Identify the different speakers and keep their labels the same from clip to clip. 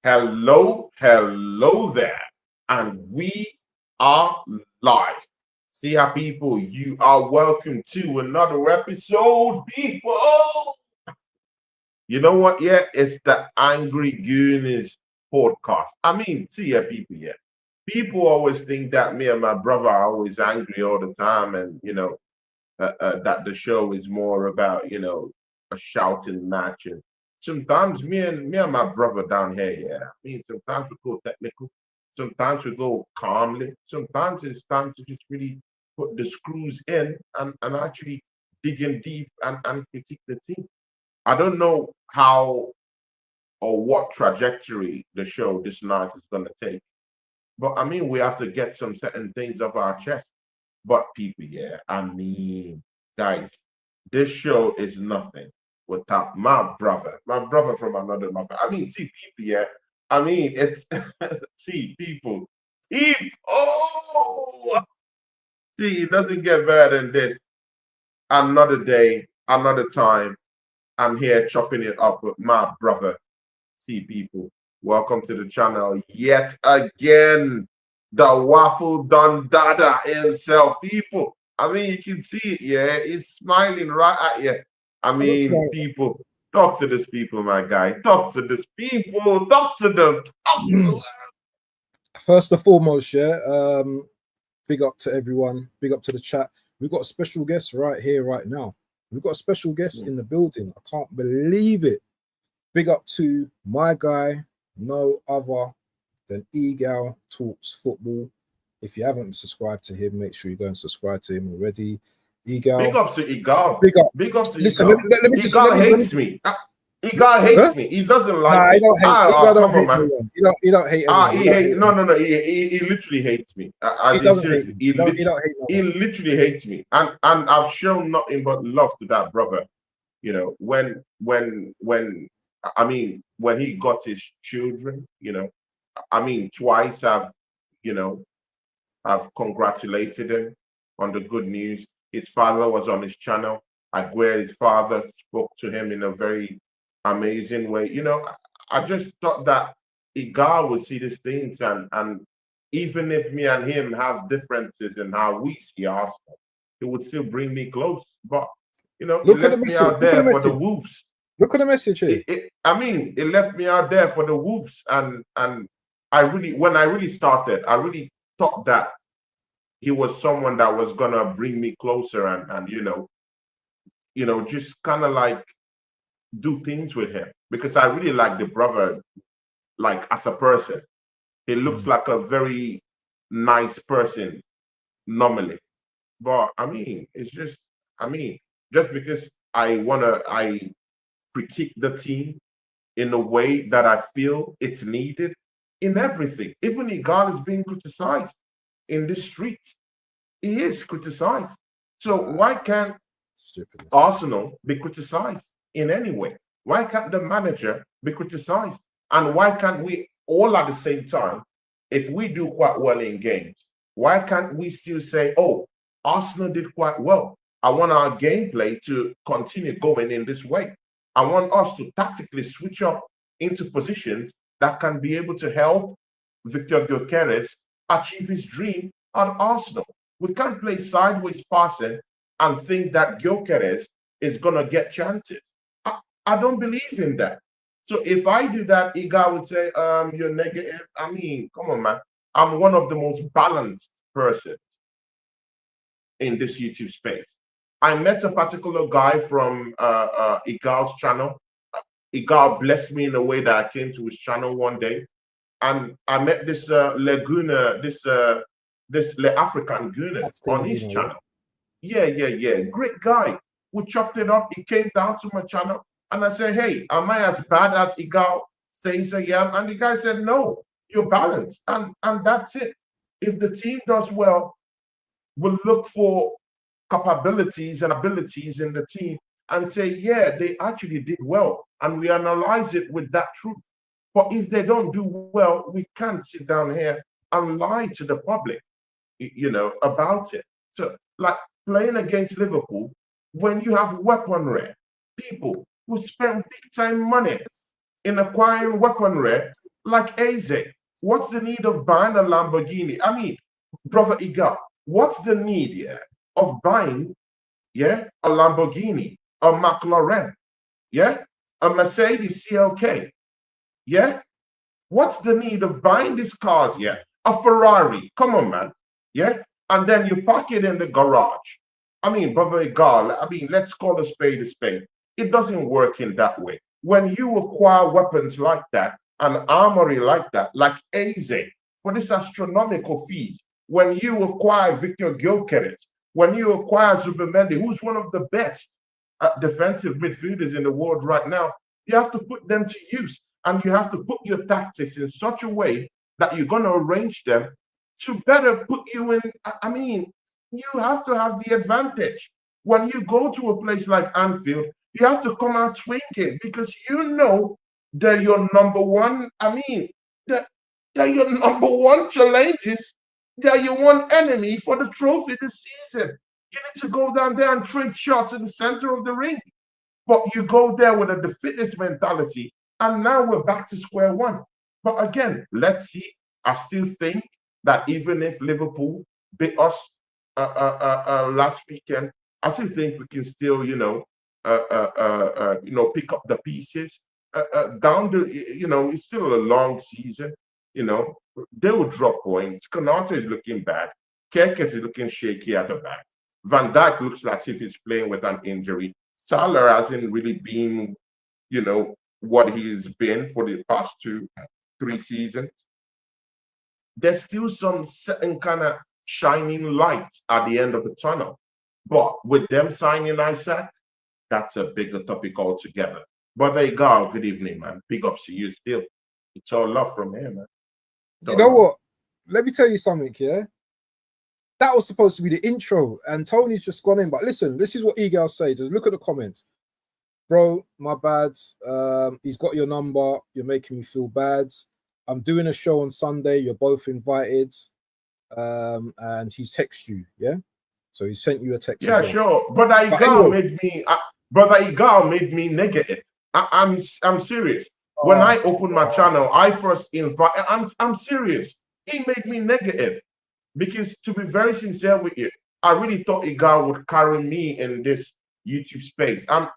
Speaker 1: Hello there, and we are live. See how people, you are welcome to another episode, people. You know what? Yeah, it's the Angry Gooners podcast. I mean, see ya, people. Yeah, people always think that me and my brother are always angry all the time, and that the show is more about a shouting match. And sometimes me and my brother down here, yeah, I mean sometimes we go technical, sometimes we go calmly, sometimes it's time to just really put the screws in and actually dig in deep and critique the team. I don't know how or what trajectory the show this night is going to take, but I mean we have to get some certain things off our chest. But people, yeah, I mean, guys, this show is nothing without my brother from another mother. I mean, see, people, yeah, I mean, it's see, people, oh, see, it doesn't get better than this. Another day, another time, I'm here chopping it up with my brother. See, people, welcome to the channel yet again. The waffle Don Dada himself, people. I mean, you can see it, yeah. He's smiling right at you. I
Speaker 2: I'm not
Speaker 1: mean,
Speaker 2: smart.
Speaker 1: people, talk to these people, my guy. Talk to these people. Talk to them. Talk to them.
Speaker 2: First and foremost, yeah, big up to everyone, big up to the chat. We've got a special guest right here, right now. We've got a special guest in the building. I can't believe it. Big up to my guy, no other than Egal Talks Football. If you haven't subscribed to him, make sure you go and subscribe to him already.
Speaker 1: Big
Speaker 2: Egal,
Speaker 1: up to Igal.
Speaker 2: big up.
Speaker 1: Big up to
Speaker 2: Listen, let,
Speaker 1: Igal.
Speaker 2: let, let me just
Speaker 1: Igal
Speaker 2: let me
Speaker 1: hates
Speaker 2: just
Speaker 1: me. Igal
Speaker 2: huh?
Speaker 1: hates me. He doesn't like
Speaker 2: Nah, he
Speaker 1: me.
Speaker 2: don't hate.
Speaker 1: Ah,
Speaker 2: Egal
Speaker 1: come
Speaker 2: don't
Speaker 1: on,
Speaker 2: hate
Speaker 1: man.
Speaker 2: anyone. He don't hate
Speaker 1: Ah,
Speaker 2: anyone. He
Speaker 1: he
Speaker 2: don't
Speaker 1: hate
Speaker 2: hate
Speaker 1: no
Speaker 2: anyone.
Speaker 1: no no. He literally hates me.
Speaker 2: He
Speaker 1: As in
Speaker 2: doesn't hate
Speaker 1: seriously,
Speaker 2: me. He don't hate no
Speaker 1: he
Speaker 2: one.
Speaker 1: literally hates me. And I've shown nothing but love to that brother. You know, when I mean when he got his children. I mean twice you know I've congratulated him on the good news. His father was on his channel. Where his father spoke to him in a very amazing way. I just thought that Igar would see these things, and even if me and him have differences in how we see Arsenal, it would still bring me close. But he
Speaker 2: Look at the
Speaker 1: left me
Speaker 2: message.
Speaker 1: out
Speaker 2: Look at the
Speaker 1: there for the
Speaker 2: message.
Speaker 1: Wolves.
Speaker 2: Look at the message here.
Speaker 1: I mean, it left me out there for the Wolves, and when I really started, I really thought that he was someone that was gonna bring me closer and just kind of like do things with him because I really like the brother, like as a person. He looks
Speaker 2: Mm.
Speaker 1: like a very nice person normally. But I mean, I mean, just because I critique the team in a way that I feel it's needed in everything. Even Igal is being criticized in the street. He is criticized. So why can't
Speaker 2: Stupidness.
Speaker 1: Arsenal be criticized in any way? Why can't the manager be criticized? And why can't we all at the same time, if we do quite well in games, why can't we still say, oh, Arsenal did quite well? I want our gameplay to continue going in this way. I want us to tactically switch up into positions that can be able to help Victor Gyökeres achieve his dream at Arsenal. We can't play sideways passing and think that Gyökeres is going to get chances. I don't believe in that. So if I do that, Iga would say, you're negative. I mean, come on, man. I'm one of the most balanced persons in this YouTube space. I met a particular guy from Igal's channel. Igal blessed me in a way that I came to his channel one day. And I met this Laguna, this African Gooner
Speaker 2: African
Speaker 1: on his
Speaker 2: Laguna, yeah.
Speaker 1: channel. Yeah. Great guy. We chopped it up. He came down to my channel and I said, hey, am I as bad as Igal says I am? And the guy said, no, you're balanced. And that's it. If the team does well, we'll look for capabilities and abilities in the team and say, yeah, they actually did well. And we analyze it with that truth. But if they don't do well, we can't sit down here and lie to the public, about it. So, like playing against Liverpool, when you have weaponry, people who spend big time money in acquiring weaponry, Like AZ, what's the need of buying a Lamborghini? I mean, brother Iga, what's the need, yeah, of buying, yeah, a Lamborghini, a McLaren, yeah, a Mercedes CLK, yeah? What's the need of buying these cars, yeah? A Ferrari, come on, man, yeah? And then you park it in the garage. I mean, brother Iga, I mean, let's call a spade a spade. It doesn't work in that way. When you acquire weapons like that, an armory like that, like AZ, for this astronomical fees, when you acquire Victor Gyökeres, when you acquire Zubimendi, who's one of the best defensive midfielders in the world right now, you have to put them to use. And you have to put your tactics in such a way that you're going to arrange them to better put you in. I mean, you have to have the advantage. When you go to a place like Anfield, you have to come out swinging because you know they're your number one. I mean, they're your number one challenges. They're your one enemy for the trophy this season. You need to go down there and trade shots in the center of the ring. But you go there with a defeatist mentality, and now we're back to square one. But again, let's see. I still think that even if Liverpool beat us last weekend, I still think we can still, pick up the pieces. Down the, it's still a long season. You know, they will drop points. Konate is looking bad. Kerkes is looking shaky at the back. Van Dijk looks like if he's playing with an injury. Salah hasn't really been, what he's been for the past 3 seasons. There's still some certain kind of shining light at the end of the tunnel. But with them signing Isaac, that's a bigger topic altogether. But there you go. Good evening, man. Big ups to you still. It's all love from here, man.
Speaker 2: You know what? Let me tell you something, yeah? That was supposed to be the intro, and Tony's just gone in. But listen, this is what Egal says. Just look at the comments. Bro, my bad. He's got your number. You're making me feel bad. I'm doing a show on Sunday. You're both invited. And he's texted you, yeah? So he sent you a text.
Speaker 1: Yeah, sure. Brother Igal made me negative. I'm serious. When I opened my channel, I first invite. I'm serious. He made me negative. Because to be very sincere with you, I really thought Igal would carry me in this YouTube space. I'm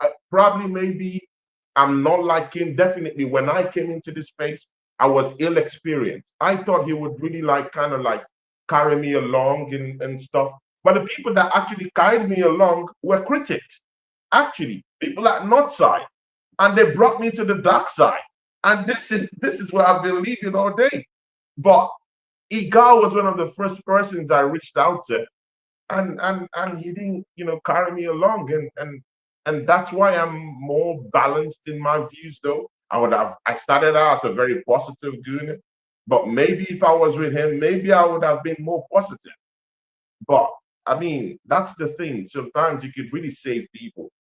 Speaker 1: not like him. Definitely, when I came into this space, I was ill experienced. I thought he would really kind of carry me along and stuff. But the people that actually carried me along were critics. Actually, people at North Side, and they brought me to the dark side. And this is where I've been living all day. But Igal was one of the first persons I reached out to, and he didn't, carry me along, and that's why I'm more balanced in my views. Though I started out as a very positive Gooner, but maybe if I was with him, maybe I would have been more positive. But I mean, that's the thing. Sometimes you could really save people,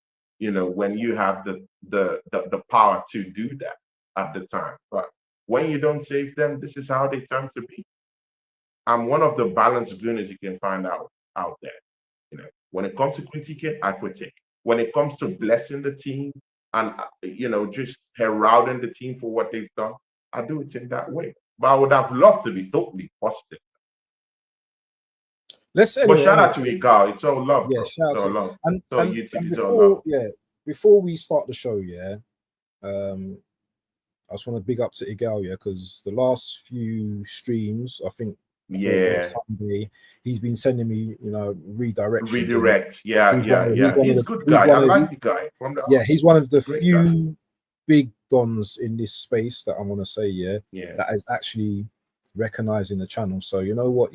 Speaker 1: when you have the power to do that at the time. But when you don't save them, this is how they turn to be. I'm one of the balanced Gooners you can find out there. When it comes to critiquing, I critique. When it comes to blessing the team and just heralding the team for what they've done, I do it in that way. But I would have loved to be totally positive. But shout out to Igal. It's all love.
Speaker 2: Yeah, shout out to
Speaker 1: love.
Speaker 2: And
Speaker 1: YouTube is all
Speaker 2: before,
Speaker 1: love.
Speaker 2: yeah, before we start the show, yeah, I just want to big up to Igal, yeah, because the last few streams, I think, Sunday, he's been sending me, redirections.
Speaker 1: Redirect, yeah. He's a good guy. I like the guy.
Speaker 2: He's one of the few big dons in this space that I want to say, that is actually recognizing the channel. So you know what,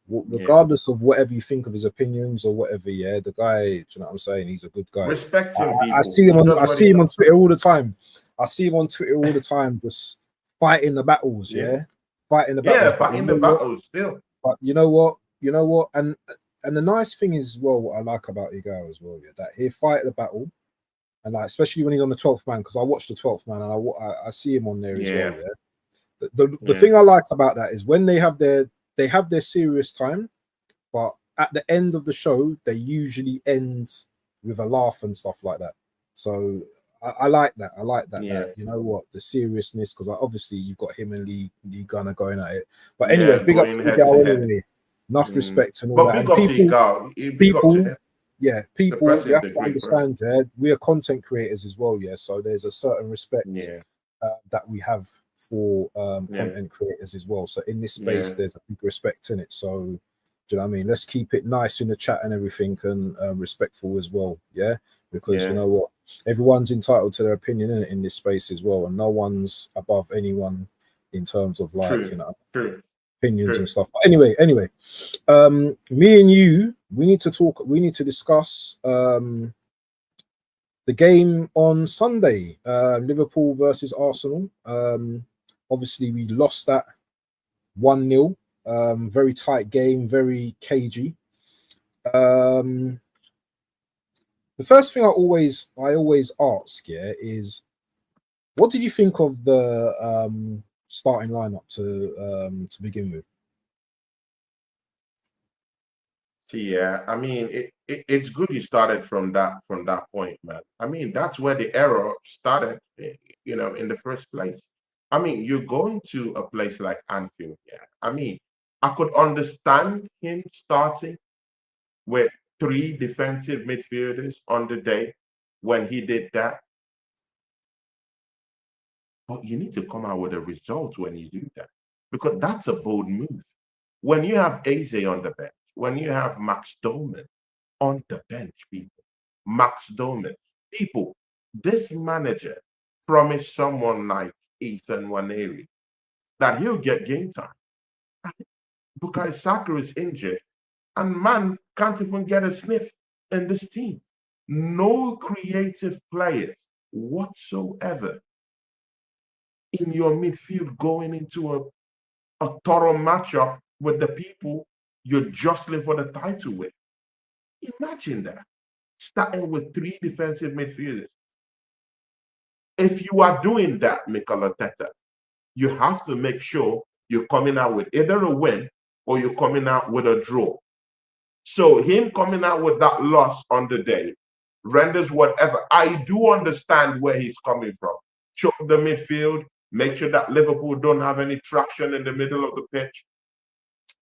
Speaker 2: regardless of whatever you think of his opinions or whatever, the guy, do you know what I'm saying? He's a good guy.
Speaker 1: Respect him.
Speaker 2: I see him on Twitter all the time. Just fighting the battles, fighting the battles.
Speaker 1: Fighting the battles still.
Speaker 2: But you know what, and the nice thing is, well, what I like about Igal as well, that he fight the battle, and especially when he's on the 12th man, because I watch the 12th man and I see him on there as well. The thing I like about that is when they have their serious time, but at the end of the show they usually end with a laugh and stuff like that. So I like that. I like that.
Speaker 1: Yeah.
Speaker 2: That you know what, the seriousness, because obviously you've got him and Lee Gunner going at it. But anyway,
Speaker 1: Yeah,
Speaker 2: big up to
Speaker 1: going
Speaker 2: the
Speaker 1: head to
Speaker 2: gal
Speaker 1: head.
Speaker 2: anyway. Enough respect and all
Speaker 1: But
Speaker 2: that.
Speaker 1: big
Speaker 2: And
Speaker 1: up to Igal. Big up to
Speaker 2: people,
Speaker 1: him.
Speaker 2: yeah,
Speaker 1: The
Speaker 2: people, you
Speaker 1: person's
Speaker 2: have
Speaker 1: a
Speaker 2: to
Speaker 1: great person.
Speaker 2: understand, yeah, we are content creators as well, yeah. So there's a certain respect
Speaker 1: Yeah.
Speaker 2: that we have for
Speaker 1: Yeah.
Speaker 2: content creators as well. So in this space,
Speaker 1: Yeah.
Speaker 2: there's a big respect in it. So do you know what I mean? Let's keep it nice in the chat and everything, and respectful as well, yeah. Because
Speaker 1: Yeah.
Speaker 2: you know what, everyone's entitled to their opinion in this space as well, and no one's above anyone in terms of like
Speaker 1: True.
Speaker 2: you know
Speaker 1: True.
Speaker 2: opinions
Speaker 1: True.
Speaker 2: and stuff. But anyway, me and you, we need to talk. We need to discuss the game on Sunday, Liverpool versus Arsenal. Obviously, we lost that 1-0. Very tight game, very cagey. The first thing I always ask, yeah, is what did you think of the starting lineup to begin with?
Speaker 1: See, yeah, I mean, it's good you started from that point, man. I mean, that's where the error started, in the first place. I mean, you're going to a place like Anfield, yeah. I mean, I could understand him starting with three defensive midfielders on the day when he did that, but you need to come out with a result when you do that because that's a bold move. When you have Eze on the bench, when you have Max Doman on the bench, people. Max Doman. People, this manager promised someone like Ethan Waneri that he'll get game time. Because Saka is injured and man can't even get a sniff in this team. No creative players whatsoever in your midfield going into a thorough matchup with the people you're jostling for the title with. Imagine that. Starting with three defensive midfielders. If you are doing that, Mikel Arteta, you have to make sure you're coming out with either a win or you're coming out with a draw. So him coming out with that loss on the day renders whatever. I do understand where he's coming from. Choke the midfield, make sure that Liverpool don't have any traction in the middle of the pitch.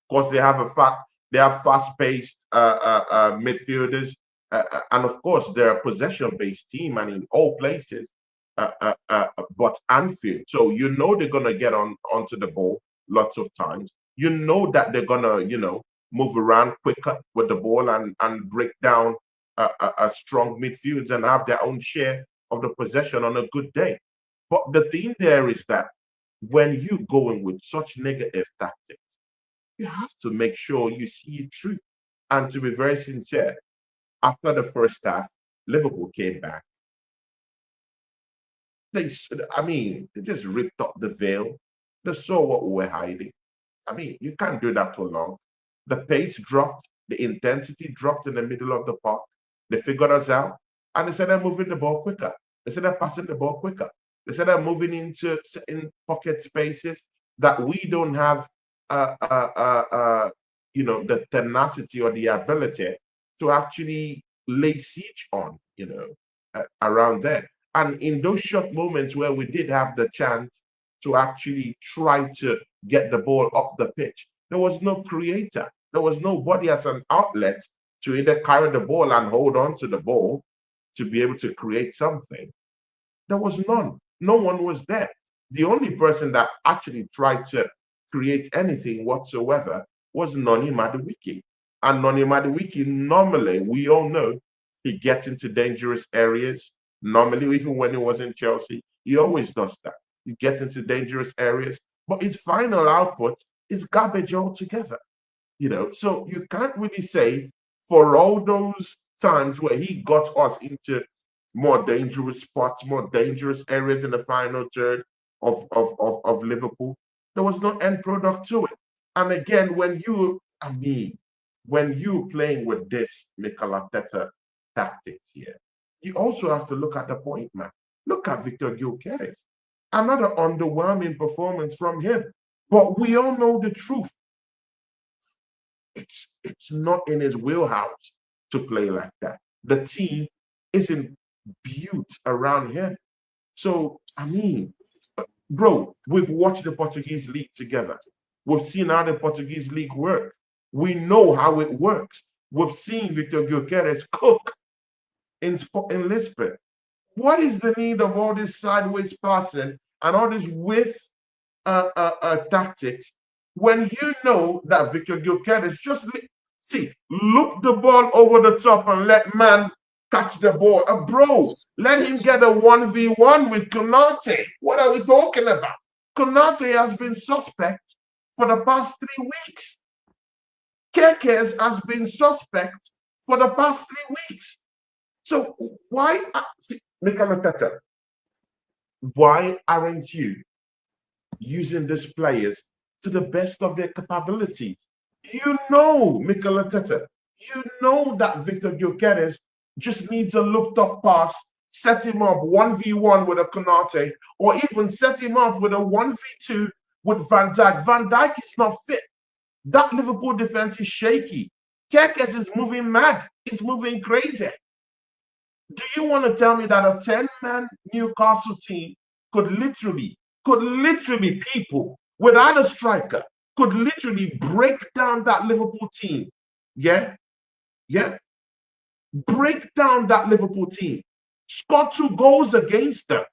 Speaker 1: Of course, they have fast-paced midfielders, and of course, they're a possession-based team, and in all places, but Anfield. So you know they're gonna get onto the ball lots of times. You know that they're gonna, move around quicker with the ball and break down a strong midfield and have their own share of the possession on a good day. But the thing there is that when you going with such negative tactics, you have to make sure you see it through. And to be very sincere, after the first half, Liverpool came back. I mean, they just ripped up the veil. They saw what we were hiding. I mean, you can't do that for long. The pace dropped, the intensity dropped in the middle of the park. They figured us out, and they started moving the ball quicker. They started passing the ball quicker. They started moving into in pocket spaces that we don't have, uh, uh, uh, uh, the tenacity or the ability to actually lay siege on, around there. And in those short moments where we did have the chance to actually try to get the ball up the pitch, there was no creator. There was nobody as an outlet to either carry the ball and hold on to the ball to be able to create something. There was none. No one was there. The only person that actually tried to create anything whatsoever was Noni Maduwiki. And Noni Maduwiki, normally, we all know, he gets into dangerous areas. Normally, even when he was in Chelsea, he always does that. He gets into dangerous areas, but his final output is garbage altogether. So you can't really say for all those times where he got us into more dangerous spots, more dangerous areas in the final third of Liverpool, there was no end product to it. And again, when you playing with this Mikel Arteta tactics here, you also have to look at the point, man. Look at Victor Gyökeres. Another underwhelming performance from him. But we all know the truth. It's not in his wheelhouse to play like that. The team isn't built around him. So, I mean, bro, we've watched the Portuguese league together. We've seen how the Portuguese league works. We know how it works. We've seen Victor Gyökeres cook in Lisbon. What is the need of all this sideways passing and all this with tactics when you know that Victor Gyökeres just loop the ball over the top and let man catch the ball. Bro, let him get a 1v1 with Konate. What are we talking about? Konate has been suspect for the past 3 weeks. Kekes has been suspect for the past 3 weeks. So why, why aren't you using these players to the best of their capabilities? You know, Mikel Arteta, you know that Victor Gyökeres just needs a looped up pass, set him up 1v1 with a Konate, or even set him up with a 1v2 with Van Dijk. Van Dijk is not fit. That Liverpool defense is shaky. Kekes is moving mad. He's moving crazy. Do you want to tell me that a 10-man Newcastle team could literally people without a striker could literally break down that Liverpool team? Yeah. Break down that Liverpool team. Score 2 goals against them.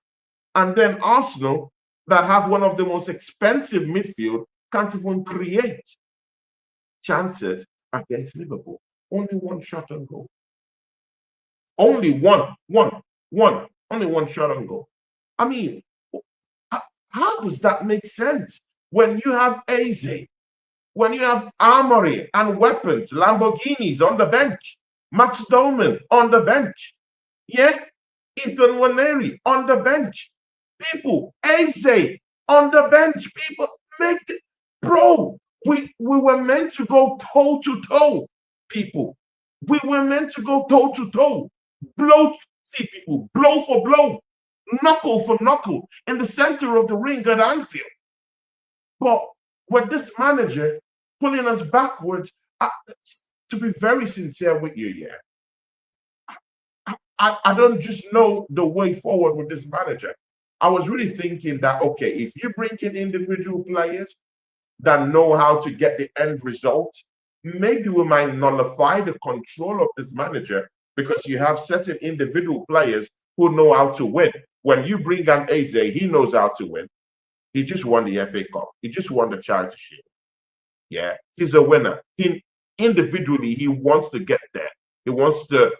Speaker 1: And then Arsenal, that have one of the most expensive midfield, can't even create chances against Liverpool. Only 1 shot on goal. Only one. Only 1 shot on goal. I mean, how does that make sense? When you have Eze, when you have armory and weapons, Lamborghinis on the bench, Max Dowman on the bench, yeah, Ethan Waneri on the bench, people, Eze on the bench, people, make it, bro. We were meant to go toe to toe, people. We were meant to go toe to toe, blow for blow, knuckle for knuckle in the center of the ring at Anfield. But with this manager pulling us backwards, to be very sincere with you, yeah, I don't just know the way forward with this manager. I was really thinking that, okay, if you bring in individual players that know how to get the end result, maybe we might nullify the control of this manager because you have certain individual players who know how to win. When you bring an Eze, he knows how to win. He just won the FA Cup. He just won the Charity Shield. Yeah, he's a winner. Individually, he wants to get there. He wants to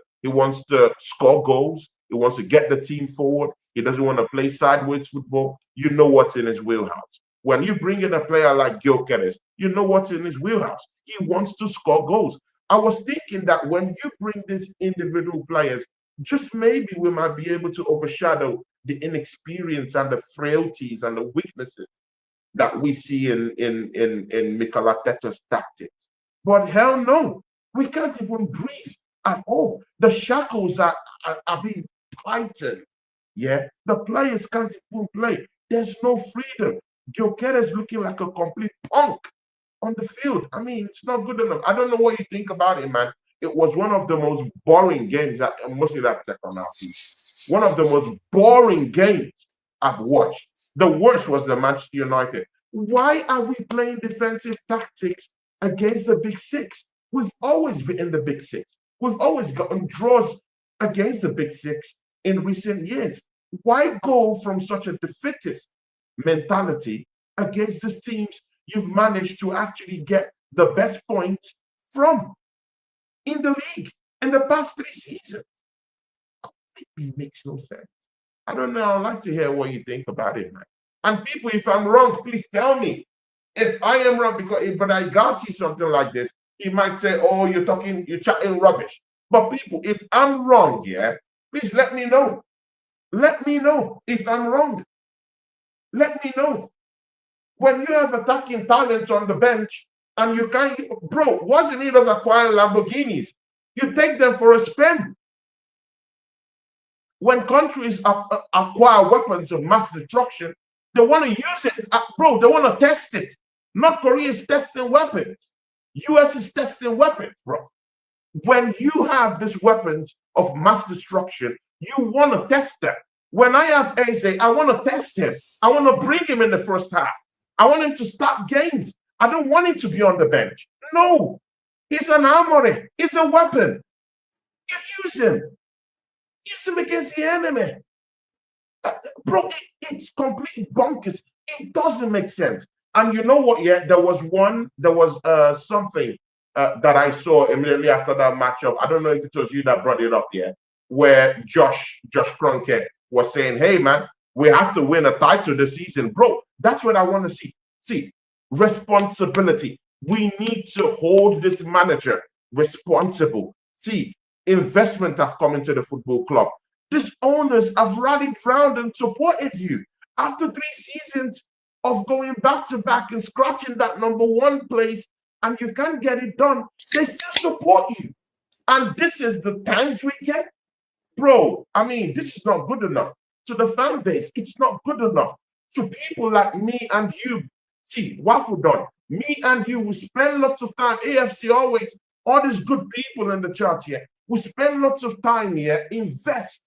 Speaker 1: score goals. He wants to get the team forward. He doesn't want to play sideways football. You know what's in his wheelhouse. When you bring in a player like Gyökeres, you know what's in his wheelhouse. He wants to score goals. I was thinking that when you bring these individual players, just maybe we might be able to overshadow the inexperience and the frailties and the weaknesses that we see in Mikel Arteta's tactics. But hell no, we can't even breathe at all. The shackles are being tightened. Yeah, the players can't even play. There's no freedom. Gyökeres looking like a complete punk on the field. I mean, it's not good enough. I don't know what you think about it, man. It was one of the most boring games that mostly that second half. One of the most boring games I've watched. The worst was the Manchester United. Why are we playing defensive tactics against the Big Six? We've always been in the Big Six. We've always gotten draws against the Big Six in recent years. Why go from such a defeatist mentality against these teams you've managed to actually get the best points from in the league in the past 3 seasons? It makes no sense. I don't know. I'd like to hear what you think about it, man. And people, if I'm wrong, please tell me. If I am wrong, because but I can't see something like this, he might say, "Oh, you're chatting rubbish." But people, if I'm wrong, yeah, please let me know. Let me know if I'm wrong. Let me know. When you have attacking talents on the bench and you can't, bro, what's the need of acquiring Lamborghinis? You take them for a spin. When countries acquire weapons of mass destruction, they want to use it, bro. They want to test it. North Korea is testing weapons. US is testing weapons, bro. When you have these weapons of mass destruction, you want to test them. When I have Eze, I want to test him. I want to bring him in the first half. I want him to start games. I don't want him to be on the bench. No, he's an armory. He's a weapon. You use him. Use him against the enemy. Bro, it's complete bonkers. It doesn't make sense. And you know what? Yeah, there was something that I saw immediately after that matchup. I don't know if it was you that brought it up, yeah, where Josh Kroenke was saying, "Hey, man, we have to win a title this season, bro." That's what I want to see. See, responsibility. We need to hold this manager responsible. See, investment have come into the football club. These owners have rallied round and supported you after 3 seasons of going back to back and scratching that #1 place, and you can't get it done. They still support you. And this is the times we get, bro. I mean, this is not good enough. To the fan base, it's not good enough. To people like me and you, see, Waffle done. Me and you, we spend lots of time, AFC always, all these good people in the chat here. We spend lots of time here, invest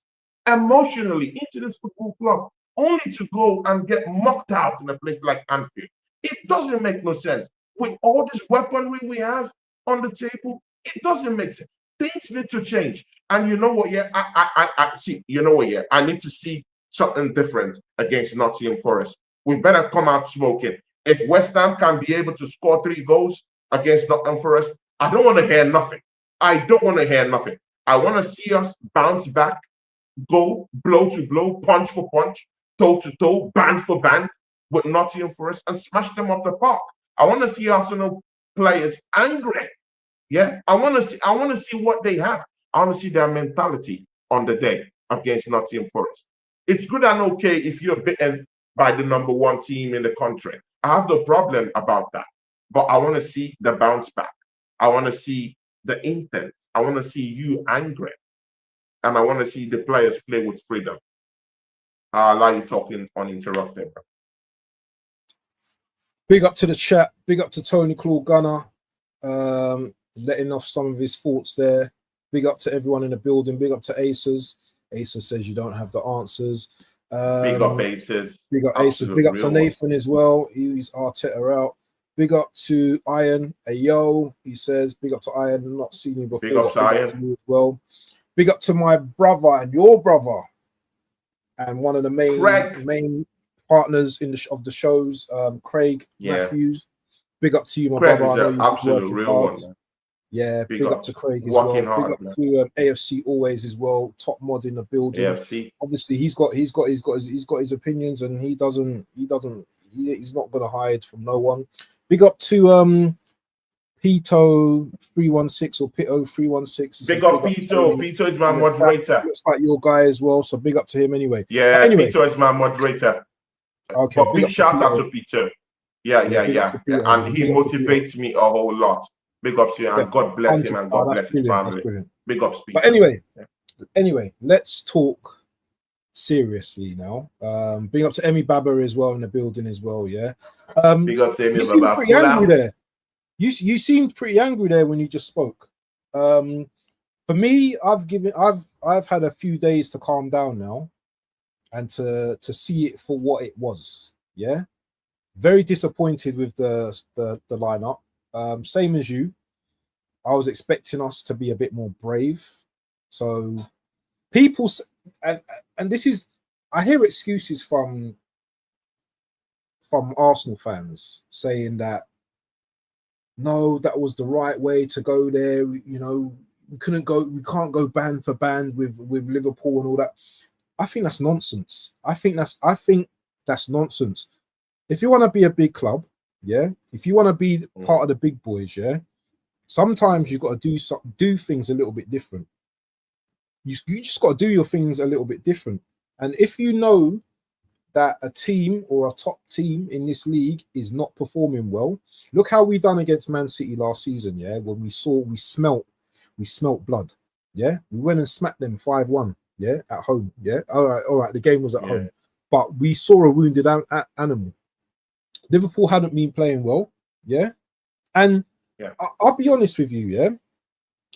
Speaker 1: emotionally into this football club, only to go and get mocked out in a place like Anfield. It doesn't make no sense. With all this weaponry we have on the table, it doesn't make sense. Things need to change. And you know what? Yeah, I see. You know what? Yeah, I need to see something different against Nottingham Forest. We better come out smoking. If West Ham can be able to score 3 goals against Nottingham Forest, I don't want to hear nothing. I don't want to hear nothing. I want to see us bounce back, go blow to blow, punch for punch, toe to toe, band for band with Nottingham Forest and smash them up the park. I want to see Arsenal players angry. Yeah, I want to see what they have. I want to see their mentality on the day against Nottingham Forest. It's good and okay if you're beaten by the #1 team in the country. I have no problem about that. But I want to see the bounce back. I want to see the intent. I want to see you angry. And I want to see the players play with freedom. I'll allow you talking uninterrupted.
Speaker 2: Big up to the chat. Big up to Tony Claw Gunner, letting off some of his thoughts there. Big up to everyone in the building. Big up to Aces. Aces says you don't have the answers.
Speaker 1: Big up Aces.
Speaker 2: Big up Aces. Big up to Nathan as well. He's Arteta out. Big up to Iron. Ayo, he says. Big up to Iron. Not seen you before.
Speaker 1: Big up to Iron
Speaker 2: as well. Big up to my brother and your brother, and one of the main partners of the shows, Craig Matthews. Big up to you, my
Speaker 1: Craig
Speaker 2: brother.
Speaker 1: Is an absolute real one.
Speaker 2: Yeah, big up to Craig as well. Big up to AFC always as well. Top mod in the building.
Speaker 1: AFC.
Speaker 2: Obviously, he's got his opinions, and he's not gonna hide from no one. Big up to Pito 316 or Pito 316.
Speaker 1: Big up Pito. Pito is my moderator.
Speaker 2: Looks like your guy as well, so big up to him anyway.
Speaker 1: Yeah, anyway, Pito is my moderator.
Speaker 2: Okay,
Speaker 1: but big shout out to Pito. Yeah. And he motivates me a whole lot. Big up to you, and God bless him and God bless his family. Big up, Pito.
Speaker 2: But anyway, let's talk seriously now. Big up to Emmy Baba as well in the building as well. Yeah.
Speaker 1: Big up to Emmy Baba.
Speaker 2: You seemed pretty angry there. You seemed pretty angry there when you just spoke. For me, I've had a few days to calm down now, and to see it for what it was. Yeah. Very disappointed with the lineup. Same as you. I was expecting us to be a bit more brave. So people, and this is, I hear excuses from Arsenal fans saying that no, that was the right way to go there. You know, we can't go band for band with Liverpool and all that. I think that's nonsense. I think that's nonsense. If you want to be a big club, yeah, if you want to be part of the big boys, yeah, sometimes you got to do things a little bit different. You just got to do your things a little bit different. And if you know that a team or a top team in this league is not performing well, look how we done against Man City last season, yeah, when we smelt blood, yeah, we went and smacked them 5-1, yeah, at home, yeah, all right, the game was at home, but we saw a wounded animal. Liverpool hadn't been playing well, yeah, and I'll be honest with you, yeah,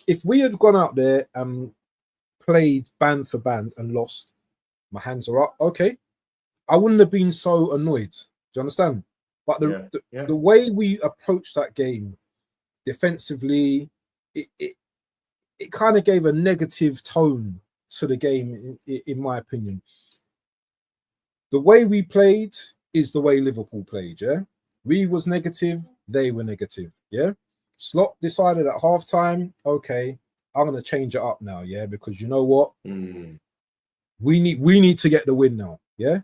Speaker 2: if we had gone out there and played band for band and lost, my hands are up. Okay, I wouldn't have been so annoyed. Do you understand? But the way we approached that game defensively, it kind of gave a negative tone to the game, in my opinion. The way we played is the way Liverpool played, yeah? We was negative, they were negative, yeah? Slot decided at halftime, okay, I'm going to change it up now, yeah? Because you know what? We need to get the win now, yeah?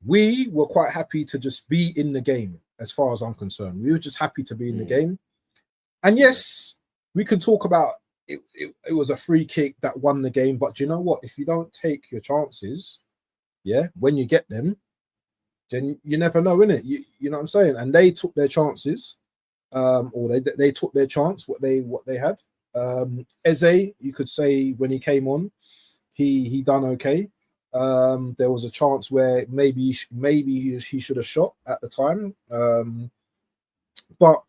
Speaker 2: We were quite happy to just be in the game, as far as I'm concerned. We were just happy to be in the game. And yes, we can talk about it was a free kick that won the game, but you know what? If you don't take your chances, yeah, when you get them, then you never know, innit? You know what I'm saying? And they took their chances, or they took their chance, what they had. Eze, you could say when he came on, he done okay. There was a chance where maybe he should have shot at the time. But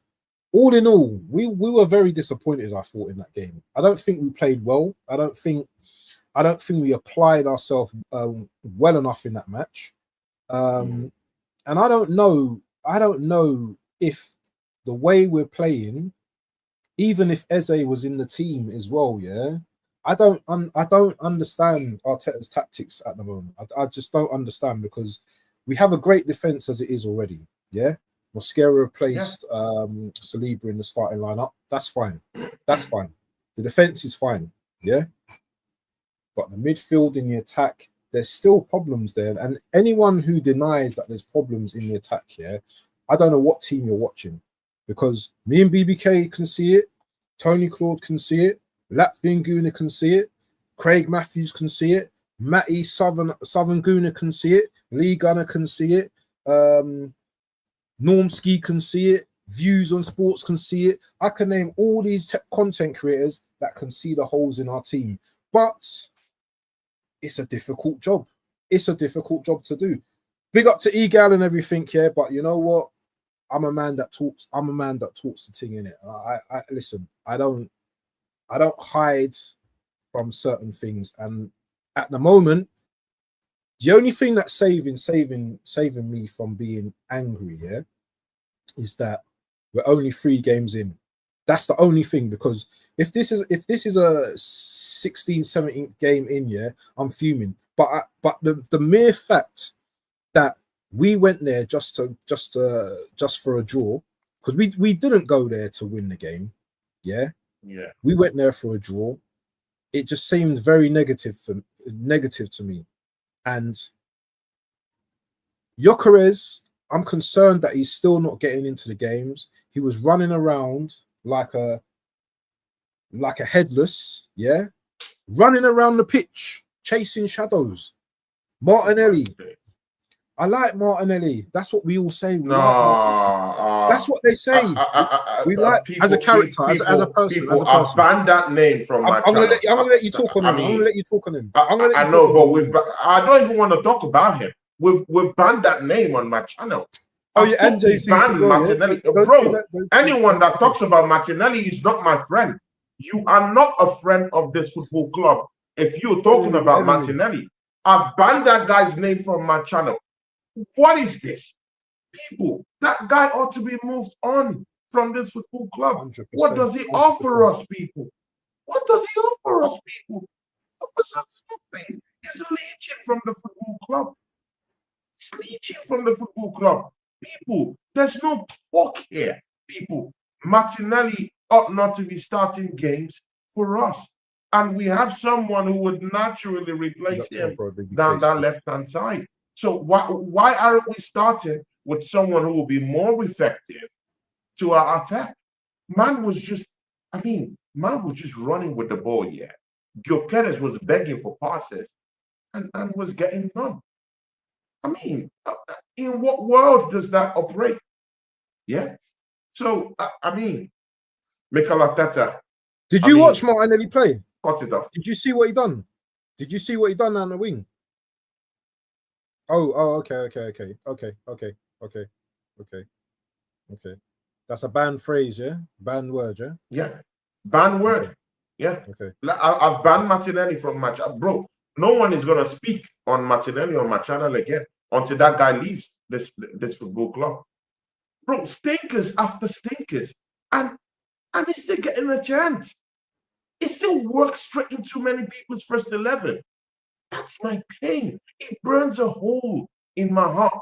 Speaker 2: all in all, we were very disappointed, I thought, in that game. I don't think we played well. I don't think we applied ourselves well enough in that match. And I don't know if the way we're playing, even if Eze was in the team as well, yeah, I don't understand Arteta's tactics at the moment. I just don't understand, because we have a great defense as it is already. Yeah, Mosquera replaced Saliba in the starting lineup. That's fine. That's fine. The defense is fine. Yeah, but the midfield in the attack, there's still problems there. And anyone who denies that there's problems in the attack here, I don't know what team you're watching, because me and BBK can see it, Tony Claude can see it, Latvian Gooner can see it, Craig Matthews can see it, Matty Southern Gooner can see it, Lee Gunner can see it, Normski can see it, Views on Sports can see it. I can name all these content creators that can see the holes in our team. But it's a difficult job. It's a difficult job to do. Big up to Egal and everything, yeah. But you know what? I'm a man that talks. I'm a man that talks the thing in it. I listen. I don't hide from certain things. And at the moment, the only thing that's saving me from being angry, yeah, is that we're only 3 games in. That's the only thing, because if this is a 16, 17th game in, yeah, I'm fuming. But the mere fact that we went there just for a draw, because we didn't go there to win the game, yeah, we went there for a draw. It just seemed very negative to me. And Gyökeres, I'm concerned that he's still not getting into the games. He was running around like a headless, yeah, running around the pitch, chasing shadows. Martinelli, I like Martinelli. That's what we all say. That's what they say. We like people, as a character, as a person.
Speaker 1: People have banned that name from my channel.
Speaker 2: I'm gonna let you talk on him. I'm gonna let you talk on him.
Speaker 1: I know, but I don't even want to talk about him. We've banned that name on my channel.
Speaker 2: Oh yeah, and JC as well,
Speaker 1: Martinelli. Yeah? Bro, anyone that talks about Martinelli is not my friend. You are not a friend of this football club if you're talking about Martinelli. I've banned that guy's name from my channel. What is this? People, that guy ought to be moved on from this football club. What does he offer us, people? What does he offer us, people? Offers us nothing. He's leeching from the football club. He's leeching from the football club. People, there's no talk here. People, Martinelli ought not to be starting games for us. And we have someone who would naturally replace him down that left-hand side. So why aren't we starting with someone who will be more effective to our attack? Man was just running with the ball, yeah. Gyökeres was begging for passes and was getting none. I mean, in what world does that operate? Yeah. So, Mikel Arteta.
Speaker 2: Did you watch Martinelli play?
Speaker 1: Cut it off.
Speaker 2: Did you see what he done? Did you see what he done down the wing? Oh, okay. That's a banned phrase, yeah? Banned word, yeah?
Speaker 1: Yeah. Banned word. Yeah.
Speaker 2: Okay.
Speaker 1: I've banned Martinelli from my channel. Bro, no one is going to speak on Martinelli on my channel again until that guy leaves this football club. Bro, stinkers after stinkers. And he's still getting a chance. It still works straight into many people's first 11. That's my pain. It burns a hole in my heart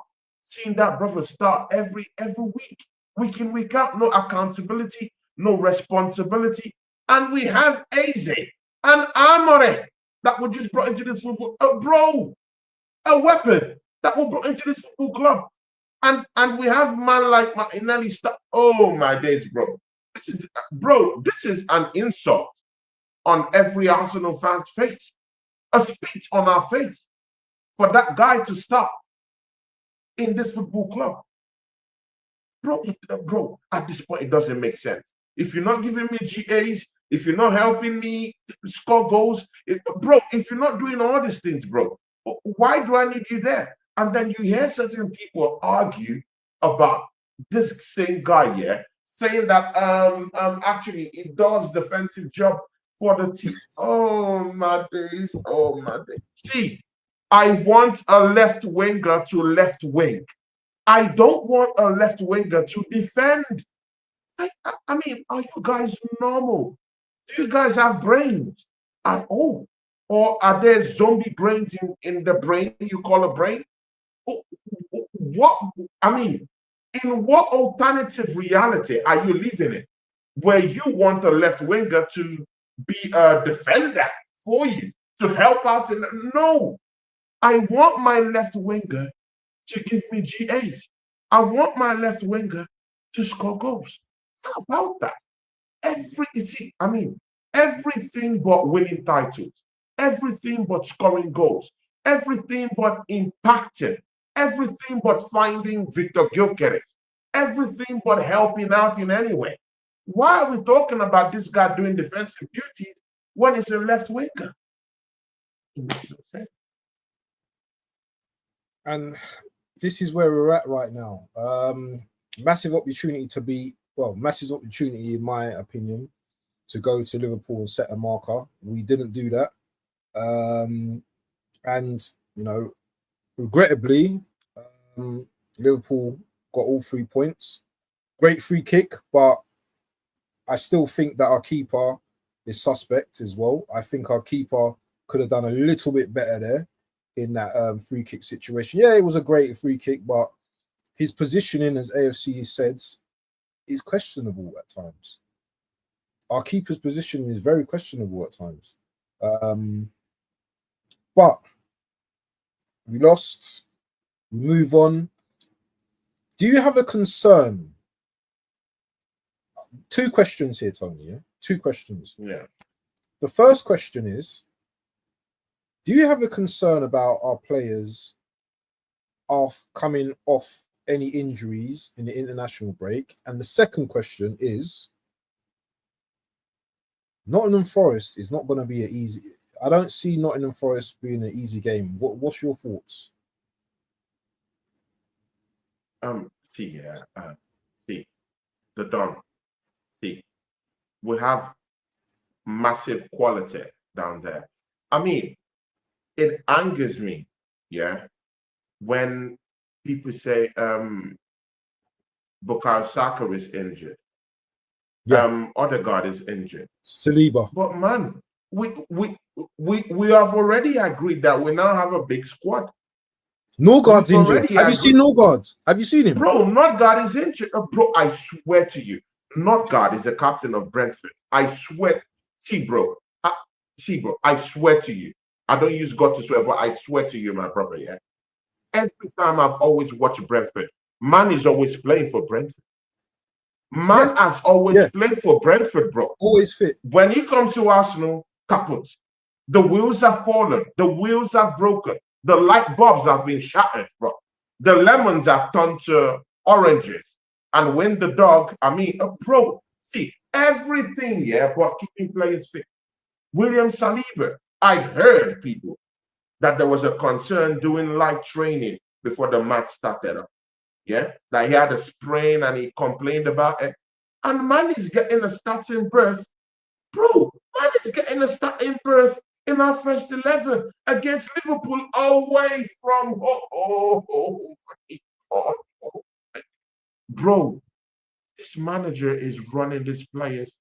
Speaker 1: seeing that brother start every week in, week out. No accountability, no responsibility. And we have Eze and Amore that were just brought into this football. Bro, a weapon that were brought into this football club. And we have man like Martinelli. Oh my days, bro. This is an insult on every Arsenal fan's face. A spit on our face for that guy to start in this football club. Bro, at this point, it doesn't make sense. If you're not giving me GAs, if you're not helping me score goals, if you're not doing all these things, bro, why do I need you there? And then you hear certain people argue about this same guy here, saying that actually it does defensive job for the team. Oh my days. See, I want a left winger to left wing. I don't want a left winger to defend. I mean, are you guys normal? Do you guys have brains at all? Or are there zombie brains in the brain you call a brain? What, I mean, in what alternative reality are you living in where you want a left winger to be a defender for you, to help out? No, I want my left winger to give me GAs. I want my left winger to score goals. How about that? Everything but winning titles, everything but scoring goals, everything but impacting, everything but finding Victor Gyökeres, everything but helping out in any way. Why are we talking about this guy doing defensive duties when he's a left winger?
Speaker 2: And this is where we're at right now. Massive opportunity in my opinion, to go to Liverpool and set a marker. We didn't do that. And, regrettably, Liverpool got all 3 points. Great free kick, but I still think that our keeper is suspect as well. I think our keeper could have done a little bit better there in that free kick situation. Yeah, it was a great free kick, but his positioning, as AFC says, is questionable at times. Our keeper's position is very questionable at times. But we lost. We move on. Do you have a concern? 2 questions here, Tony. Yeah? 2 questions.
Speaker 1: Yeah.
Speaker 2: The first question is, do you have a concern about our players coming off any injuries in the international break? And the second question is, Nottingham Forest is not going to be an easy. I don't see Nottingham Forest being an easy game. What's your thoughts?
Speaker 1: See, the Don. See, we have massive quality down there. I mean, it angers me, yeah, when people say Bukayo Saka is injured.
Speaker 2: Yeah.
Speaker 1: Odegaard is injured.
Speaker 2: Saliba.
Speaker 1: But man, we have already agreed that we now have a big squad.
Speaker 2: Norgard's injured. Have you seen Norgard? Have you seen him?
Speaker 1: Bro, Norgard is injured. Bro, I swear to you, Norgard is the captain of Brentford. I swear. See, bro, I swear to you. I don't use God to swear, but I swear to you, my brother, yeah. Every time I've always watched Brentford, man is always playing for Brentford. Man has always played for Brentford, bro.
Speaker 2: Always fit.
Speaker 1: When he comes to Arsenal, kaput. The wheels have fallen. The wheels have broken. The light bulbs have been shattered, bro. The lemons have turned to oranges. And when the dog, bro, see, everything, but keeping players fit. William Saliba, I heard people that there was a concern doing light training before the match started. Yeah, that he had a sprain and he complained about it. And man is getting a starting berth. Bro, Man is getting a starting berth in our first 11 against Liverpool away from home. Oh my God. Bro, this manager is running these players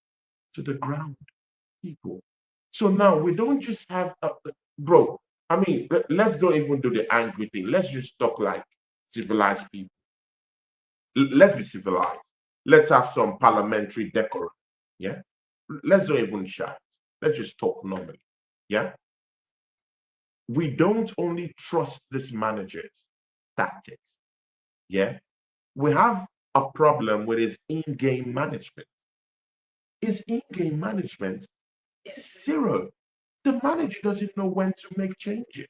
Speaker 1: to the ground, people. So now we don't just have bro. I mean, let's don't even do the angry thing. Let's just talk like civilized people. Let's be civilized. Let's have some parliamentary decorum. Yeah. Let's don't even shout. Let's just talk normally. Yeah. We don't only trust this manager's tactics. Yeah. We have a problem with his in-game management. His in-game management is zero. The manager doesn't know when to make changes.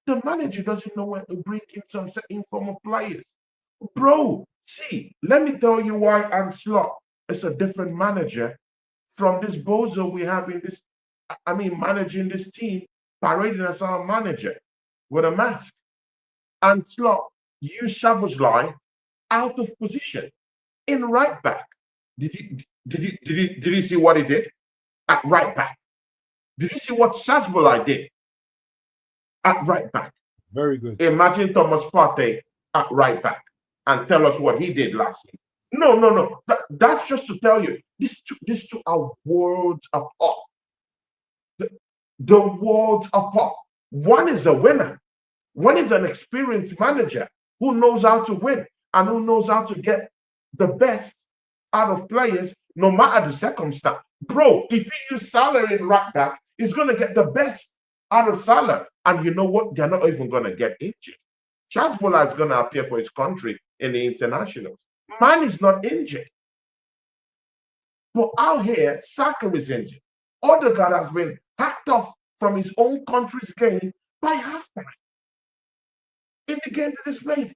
Speaker 1: The manager doesn't know when to bring in some certain form of players. Bro, see, let me tell you why Anslot is a different manager from this bozo we have in this, I mean, managing this team, parading as our manager with a mask. Anslot used Shabuzlai out of position in right back. Did you see what he did at right back? Did you see what Shabuzlai did at right back?
Speaker 2: Very good.
Speaker 1: Imagine Thomas Partey at right back and tell us what he did last season. No. That's just to tell you these two are worlds apart. The worlds apart. One is a winner. One is an experienced manager who knows how to win and who knows how to get the best out of players, no matter the circumstance. Bro, if you use Salah in right back, he's going to get the best out of Salah. And you know what? They're not even going to get injured. Chazbola is going to appear for his country in the internationals. Man is not injured. But out here, Saka is injured. Odegaard has been hacked off from his own country's game by halftime. In the game that is played,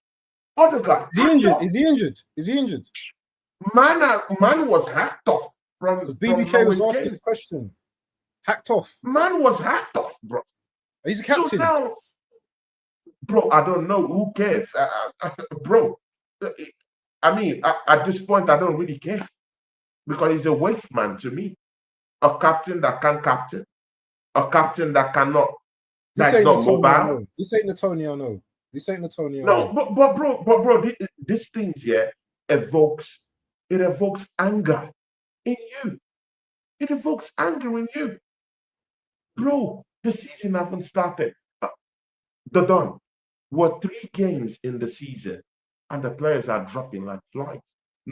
Speaker 1: Odegaard.
Speaker 2: Is he injured? Is he injured? Is he injured?
Speaker 1: Man was hacked off from
Speaker 2: BBK was asking the question. Hacked off.
Speaker 1: Man was hacked off, bro.
Speaker 2: He's a captain.
Speaker 1: So now, bro, I don't know. Who cares? Bro, I mean, at this point, I don't really care because he's a waste man to me. A captain that can't captain, a captain that cannot.
Speaker 2: This ain't Antonio. No. This ain't Antonio. No. This ain't Antonio.
Speaker 1: No, but bro, these things here evokes anger in you. It evokes anger in you, bro. The season haven't started. The Don were 3 games in the season, and the players are dropping like flies.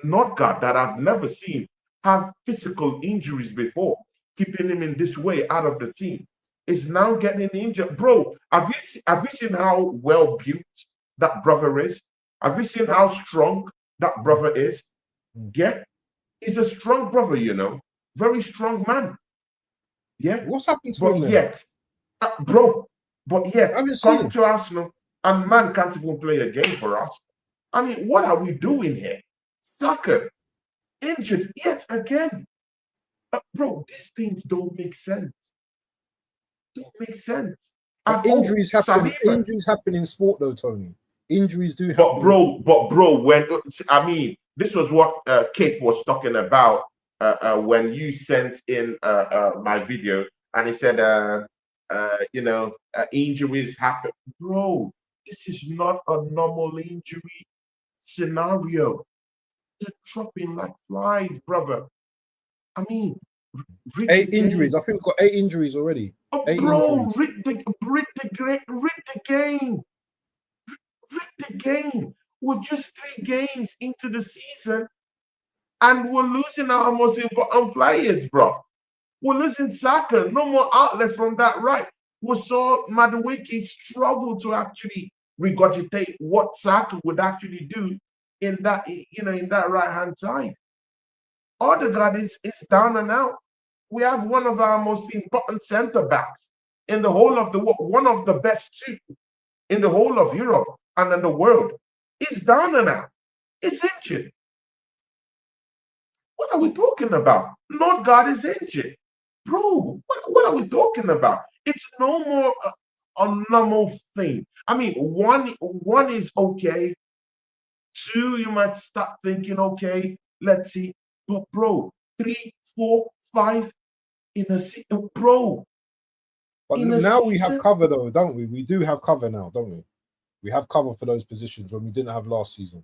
Speaker 1: Notgard, that I've never seen have physical injuries before, keeping him in this way out of the team, is now getting injured. Bro, have you seen how well built that brother is? Have you seen how strong that brother is? Yeah, he's a strong brother, you know, very strong man. Yeah,
Speaker 2: what's happened to him?
Speaker 1: Yet, bro, but yet, come
Speaker 2: him.
Speaker 1: to Arsenal and man can't even play a game for us. I mean, what are we doing here? Saka injured yet again. Bro, these things don't make sense. Don't make sense.
Speaker 2: Injuries happen. Injuries happen in sport, though, Tony. Injuries do happen.
Speaker 1: But bro, when I mean, this was what Cape was talking about when you sent in my video, and he said, injuries happen. Bro, this is not a normal injury scenario. They're dropping like flies, brother. I mean,
Speaker 2: 8 injuries. I think we've got 8 injuries already.
Speaker 1: Bro, rid the game. Rid the game. We're just 3 games into the season, and we're losing our most important players, bro. We're losing Saka. No more outlets from that right. We saw Madueke struggle to actually regurgitate what Saka would actually do in that, in that right-hand side. Odegaard is down and out. We have one of our most important centre backs in the whole of the world, one of the best 2 in the whole of Europe and in the world. Is down and out. It's injured. What are we talking about? Notgard is injured. Bro, what are we talking about? It's no more a normal thing. I mean, one is okay. 2, you might start thinking, okay, let's see. But bro, 3, 4, 5, in a season, bro.
Speaker 2: But now we have cover though, don't we? We do have cover now, don't we? We have cover for those positions when we didn't have last season.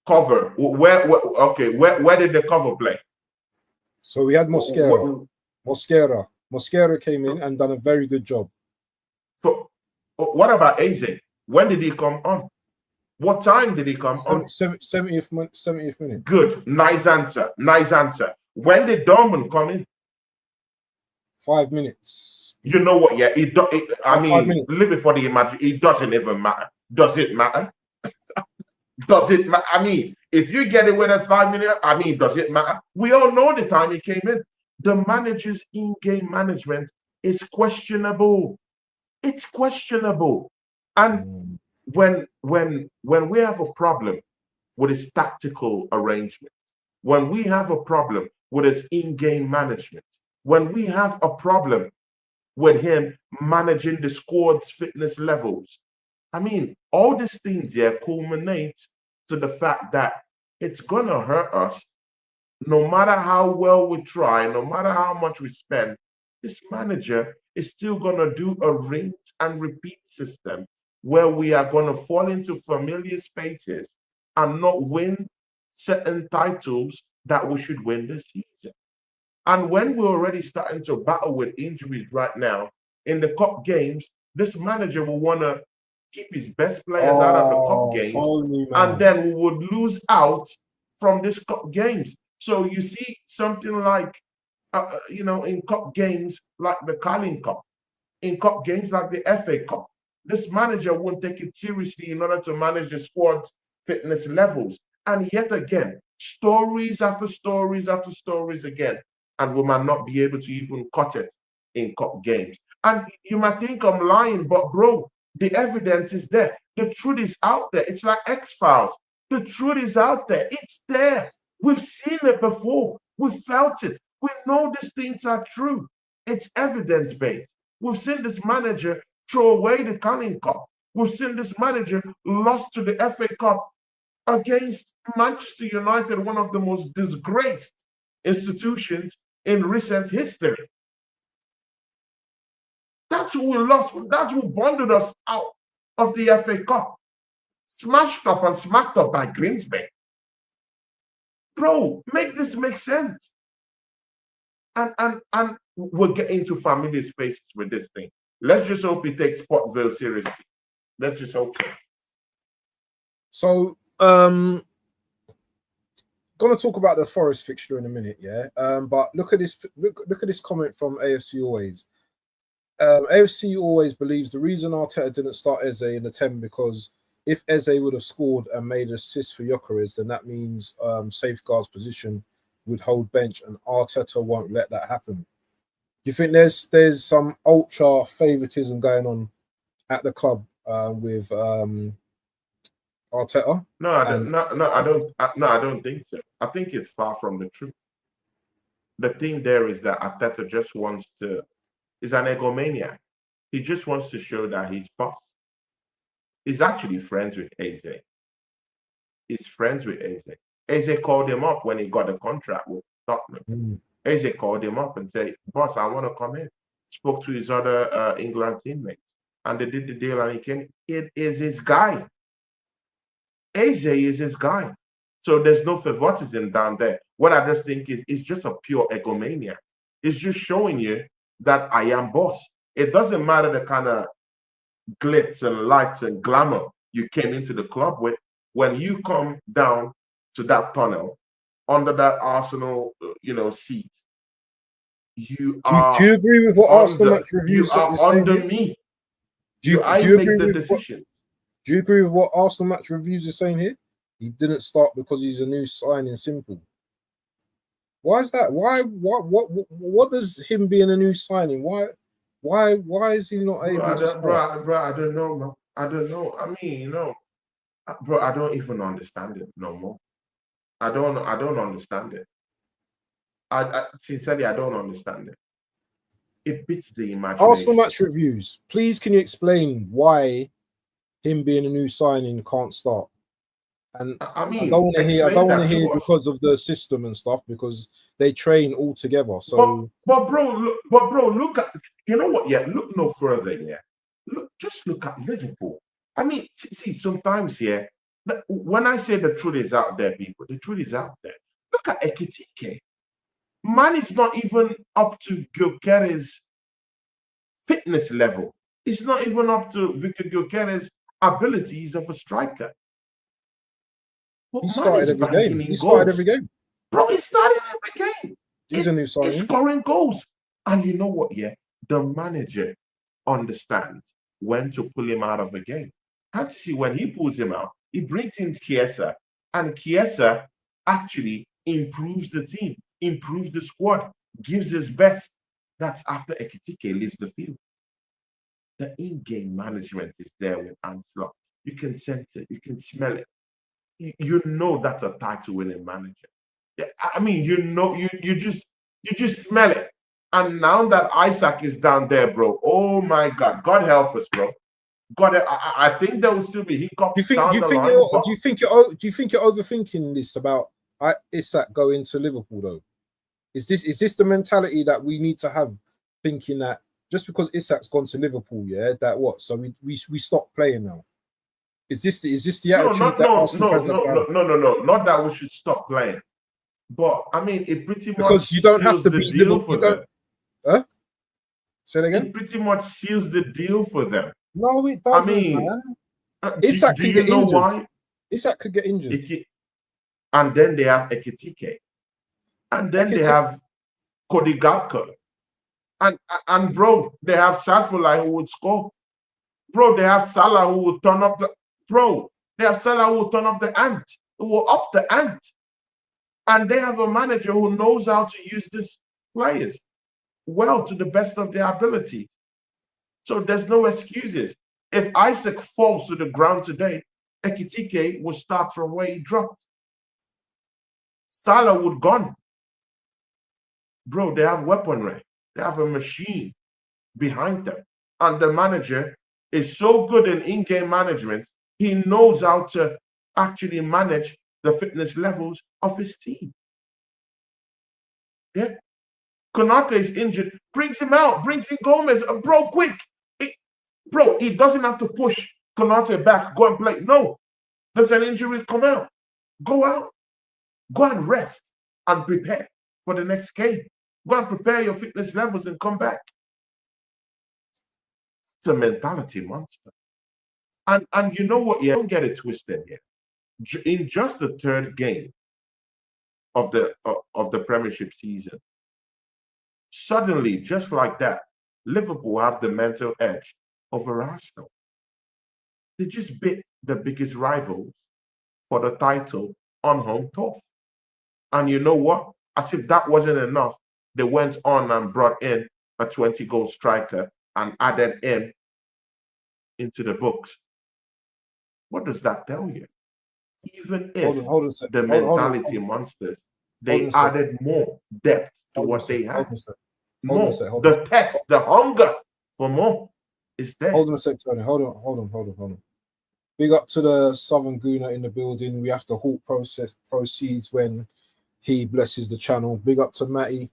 Speaker 1: Cover. Where did the cover play?
Speaker 2: So we had Mosquera. Mosquera came in and done a very good job.
Speaker 1: So what about Eze? When did he come on? What time did he come on?
Speaker 2: 70th minute.
Speaker 1: Good. Nice answer. Nice answer. When did Dowman come in?
Speaker 2: 5 minutes.
Speaker 1: You know what? Yeah, I mean, live it for the imagination. It doesn't even matter. Does it matter? Does it matter? I mean, if you get it within 5 minutes, I mean, does it matter? We all know the time he came in. The manager's in-game management is questionable. It's questionable. And when we have a problem with his tactical arrangement, when we have a problem with his in-game management, when we have a problem with him managing the squad's fitness levels, I mean, all these things here culminate to the fact that it's gonna hurt us. No matter how well we try, no matter how much we spend, this manager is still gonna do a rinse and repeat system where we are gonna fall into familiar spaces and not win certain titles that we should win this season. And when we're already starting to battle with injuries right now in the cup games, this manager will want to keep his best players out of the cup games, and then we would lose out from this cup games. So you see something like, in cup games like the Carling Cup, in cup games like the FA Cup, this manager won't take it seriously in order to manage the squad's fitness levels. And yet again, stories after stories after stories again, and we might not be able to even cut it in cup games. And you might think I'm lying, but bro, the evidence is there. The truth is out there. It's like X-Files. The truth is out there. It's there. We've seen it before. We've felt it. We know these things are true. It's evidence-based. We've seen this manager throw away the Carling Cup. We've seen this manager lost to the FA Cup against Manchester United, one of the most disgraced institutions in recent history. That's who we lost. That's who bundled us out of the FA Cup. Smashed up and smacked up by Grimsby. Bro, make this make sense. And we'll get into familiar spaces with this thing. Let's just hope he takes Sportville seriously. Let's just hope
Speaker 2: so. So, gonna talk about the Forest fixture in a minute, yeah. But look at this. Look at this comment from AFC Always. AFC Always believes the reason Arteta didn't start Eze in the 10 because if Eze would have scored and made an assist for Gyökeres, then that means Safeguard's position would hold bench, and Arteta won't let that happen. Do you think there's some ultra favoritism going on at the club with Arteta?
Speaker 1: No, I don't think so. I think it's far from the truth. The thing there is that Arteta just wants to. He's an egomaniac. He just wants to show that he's boss. He's actually friends with Eze. He's friends with Eze. Eze called him up when he got a contract with Tottenham. Eze called him up and said, "Boss, I want to come in." Spoke to his other England teammates, and they did the deal, and he came. It is his guy. Eze is his guy. So there's no favoritism down there. What I just think is it's just a pure egomania. It's just showing you that I am boss. It doesn't matter the kind of glitz and lights and glamour you came into the club with. When you come down to that tunnel under that Arsenal, seat, you are.
Speaker 2: Do you agree with what Arsenal match reviews?
Speaker 1: You are under me. Do you agree with the decision?
Speaker 2: Do you agree with what Arsenal match reviews are saying here? He didn't start because he's a new signing. Simple. Why is that? Why? What does him being a new signing? Why is he not able to start?
Speaker 1: Bro, I don't know, man. I don't know. I mean, bro, I don't even understand it no more. I don't understand it. I sincerely, I don't understand it. It beats the imagination.
Speaker 2: Arsenal match reviews. Please, can you explain why him being a new signing can't start? And
Speaker 1: I
Speaker 2: I
Speaker 1: mean,
Speaker 2: don't want to hear. I
Speaker 1: explain
Speaker 2: don't want
Speaker 1: that
Speaker 2: to
Speaker 1: to
Speaker 2: hear
Speaker 1: us.
Speaker 2: because of the system and stuff, because they train all together. So,
Speaker 1: But bro, look at, you know what? Yeah, look no further. Yeah, just look at Liverpool. I mean, see, sometimes, yeah, when I say the truth is out there, people, the truth is out there. Look at Ekitike. Man is not even up to Gyökeres' fitness level. It's not even up to Victor Gyökeres' abilities of a striker.
Speaker 2: he
Speaker 1: But man
Speaker 2: started
Speaker 1: is
Speaker 2: every game.
Speaker 1: banging
Speaker 2: He
Speaker 1: in
Speaker 2: started
Speaker 1: goals.
Speaker 2: every game.
Speaker 1: Bro, he's starting every game.
Speaker 2: He's a new
Speaker 1: He's
Speaker 2: signing.
Speaker 1: scoring goals. And you know what? Yeah, the manager understands when to pull him out of a game. Can't you see when he pulls him out? He brings in Chiesa, and Chiesa actually improves the team, improves the squad, gives his best. That's after Ekitike leaves the field. The in-game management is there with Anslot. You can sense it, you can smell it. You know that's a title-winning manager. Yeah, I mean, you just smell it. And now that Isaac is down there, bro, oh my God, God help us, bro. God, I think there will still be
Speaker 2: Do you
Speaker 1: hiccups
Speaker 2: think? Do
Speaker 1: down
Speaker 2: you
Speaker 1: the
Speaker 2: think
Speaker 1: line,
Speaker 2: you're?
Speaker 1: but
Speaker 2: Do you think you're? Do you think you're overthinking this about Isak going to Liverpool though? Is this the mentality that we need to have, thinking that just because Isak's gone to Liverpool, yeah, that what? So we stop playing now. Is this the
Speaker 1: no,
Speaker 2: attitude
Speaker 1: not
Speaker 2: that
Speaker 1: no,
Speaker 2: Arsenal
Speaker 1: no,
Speaker 2: fans have
Speaker 1: no,
Speaker 2: to have?
Speaker 1: no, no, no, no, not that we should stop playing, but I mean, it pretty much
Speaker 2: Because you don't have
Speaker 1: seals
Speaker 2: to
Speaker 1: the
Speaker 2: beat
Speaker 1: deal
Speaker 2: Liverpool.
Speaker 1: for
Speaker 2: You don't.
Speaker 1: them.
Speaker 2: Huh? Say it again.
Speaker 1: It pretty much seals the deal for them.
Speaker 2: No, it
Speaker 1: I
Speaker 2: doesn't,
Speaker 1: mean,
Speaker 2: man.
Speaker 1: do,
Speaker 2: Isak
Speaker 1: do
Speaker 2: can
Speaker 1: you
Speaker 2: get
Speaker 1: know
Speaker 2: injured.
Speaker 1: why?
Speaker 2: Isak could get injured.
Speaker 1: And then they have Ekitike, and then they
Speaker 2: Ekitike,
Speaker 1: have Cody Gakpo, and bro, they have Shaqiri who would score. Bro, they have Salah who will turn up the bro. They have Salah who will turn up the ant, who will up the ant. And they have a manager who knows how to use these players well to the best of their ability. So there's no excuses. If Isaac falls to the ground today, Ekitike will start from where he dropped. Salah would gone. Bro, they have weaponry. They have a machine behind them. And the manager is so good in game management, he knows how to actually manage the fitness levels of his team. Yeah. Konate is injured, brings him out, brings in Gomez. Bro, quick. Bro, he doesn't have to push Konate back, go and play. No. There's an injury, come out. Go out. Go and rest and prepare for the next game. Go and prepare your fitness levels and come back. It's a mentality monster. And you know what? Yeah, don't get it twisted here. In just the third game of the Premiership season, suddenly, just like that, Liverpool have the mental edge over Arsenal. They just bit the biggest rivals for the title on home turf. And you know what? As if that wasn't enough, they went on and brought in a 20-goal striker and added him into the books. What does that tell you? Even if
Speaker 2: hold on a sec.
Speaker 1: the mentality monsters, they added more depth to what they had. More. The text, the hunger for more is there.
Speaker 2: Hold on a sec, Tony. Hold on. Big up to the Southern Gooner in the building. We have to halt proceeds when he blesses the channel. Big up to Matty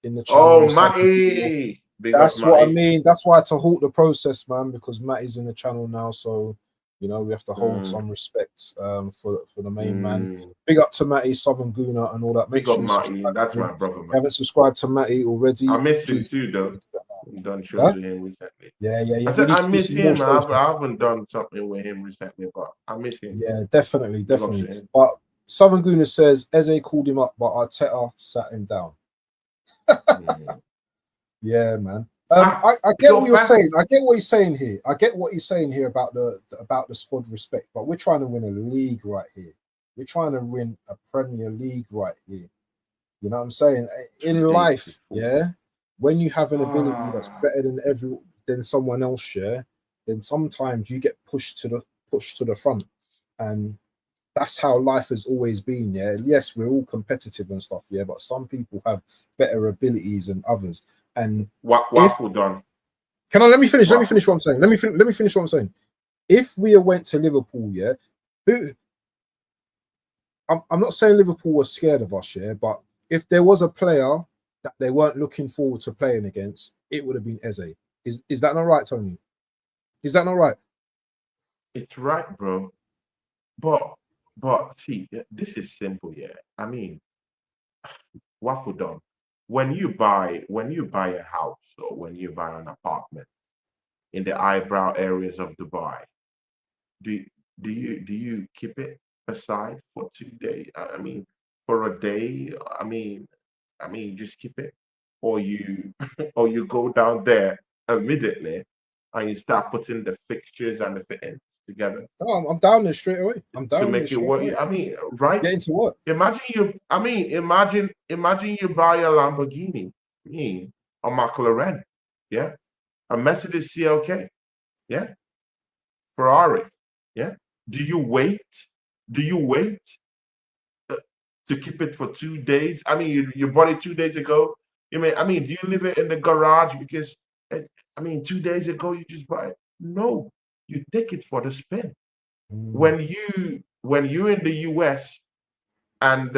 Speaker 2: in the channel.
Speaker 1: Oh, Matty.
Speaker 2: That's what I mean. That's why to halt the process, man, because Matty's in the channel now. So, you know, we have to hold some respect for the main man. Big up to Matty, Southern Gooner, and all that.
Speaker 1: Make sure Matty. That's my brother, man.
Speaker 2: If you haven't subscribed to Matty already,
Speaker 1: I miss him too, though. Done shows with him recently.
Speaker 2: Yeah.
Speaker 1: I said I miss him. I haven't done something with him recently, but I miss him.
Speaker 2: Yeah, definitely. But Southern Gooner says Eze called him up, but Arteta sat him down. Yeah, man. I get what you're saying. I get what he's saying here. I get what he's saying here about the squad respect. But we're trying to win a league right here. We're trying to win a Premier League right here. You know what I'm saying? In life, yeah. When you have an ability that's better than someone else, yeah, then sometimes you get pushed to the front, and that's how life has always been. Yeah, yes, we're all competitive and stuff, yeah, but some people have better abilities than others. And
Speaker 1: done.
Speaker 2: Let me finish what I'm saying. Let me finish what I'm saying. If we went to Liverpool, yeah, I'm not saying Liverpool was scared of us, yeah, but if there was a player that they weren't looking forward to playing against, it would have been Eze. Is that not right, Tony? Is that not right?
Speaker 1: It's right, bro. But see, this is simple, yeah. I mean, waffle done. When you buy a house or when you buy an apartment in the eyebrow areas of Dubai, do do you keep it aside for 2 days? I mean, for a day. I mean, just keep it, or you or you go down there immediately and you start putting the fixtures and the fittings together
Speaker 2: Oh, I'm down there straight away. I'm
Speaker 1: to
Speaker 2: down there
Speaker 1: make it
Speaker 2: straight
Speaker 1: work.
Speaker 2: away.
Speaker 1: I mean, right?
Speaker 2: Get into work.
Speaker 1: Imagine you buy a Lamborghini, I mean, a McLaren, yeah, a Mercedes CLK, yeah, Ferrari, yeah. Do you wait? Do you wait uh, to keep it for 2 days? I mean, you bought it 2 days ago. Do you leave it in the garage because, uh, 2 days ago you just bought it? No, you take it for the spin.
Speaker 2: Mm.
Speaker 1: When you're in the US and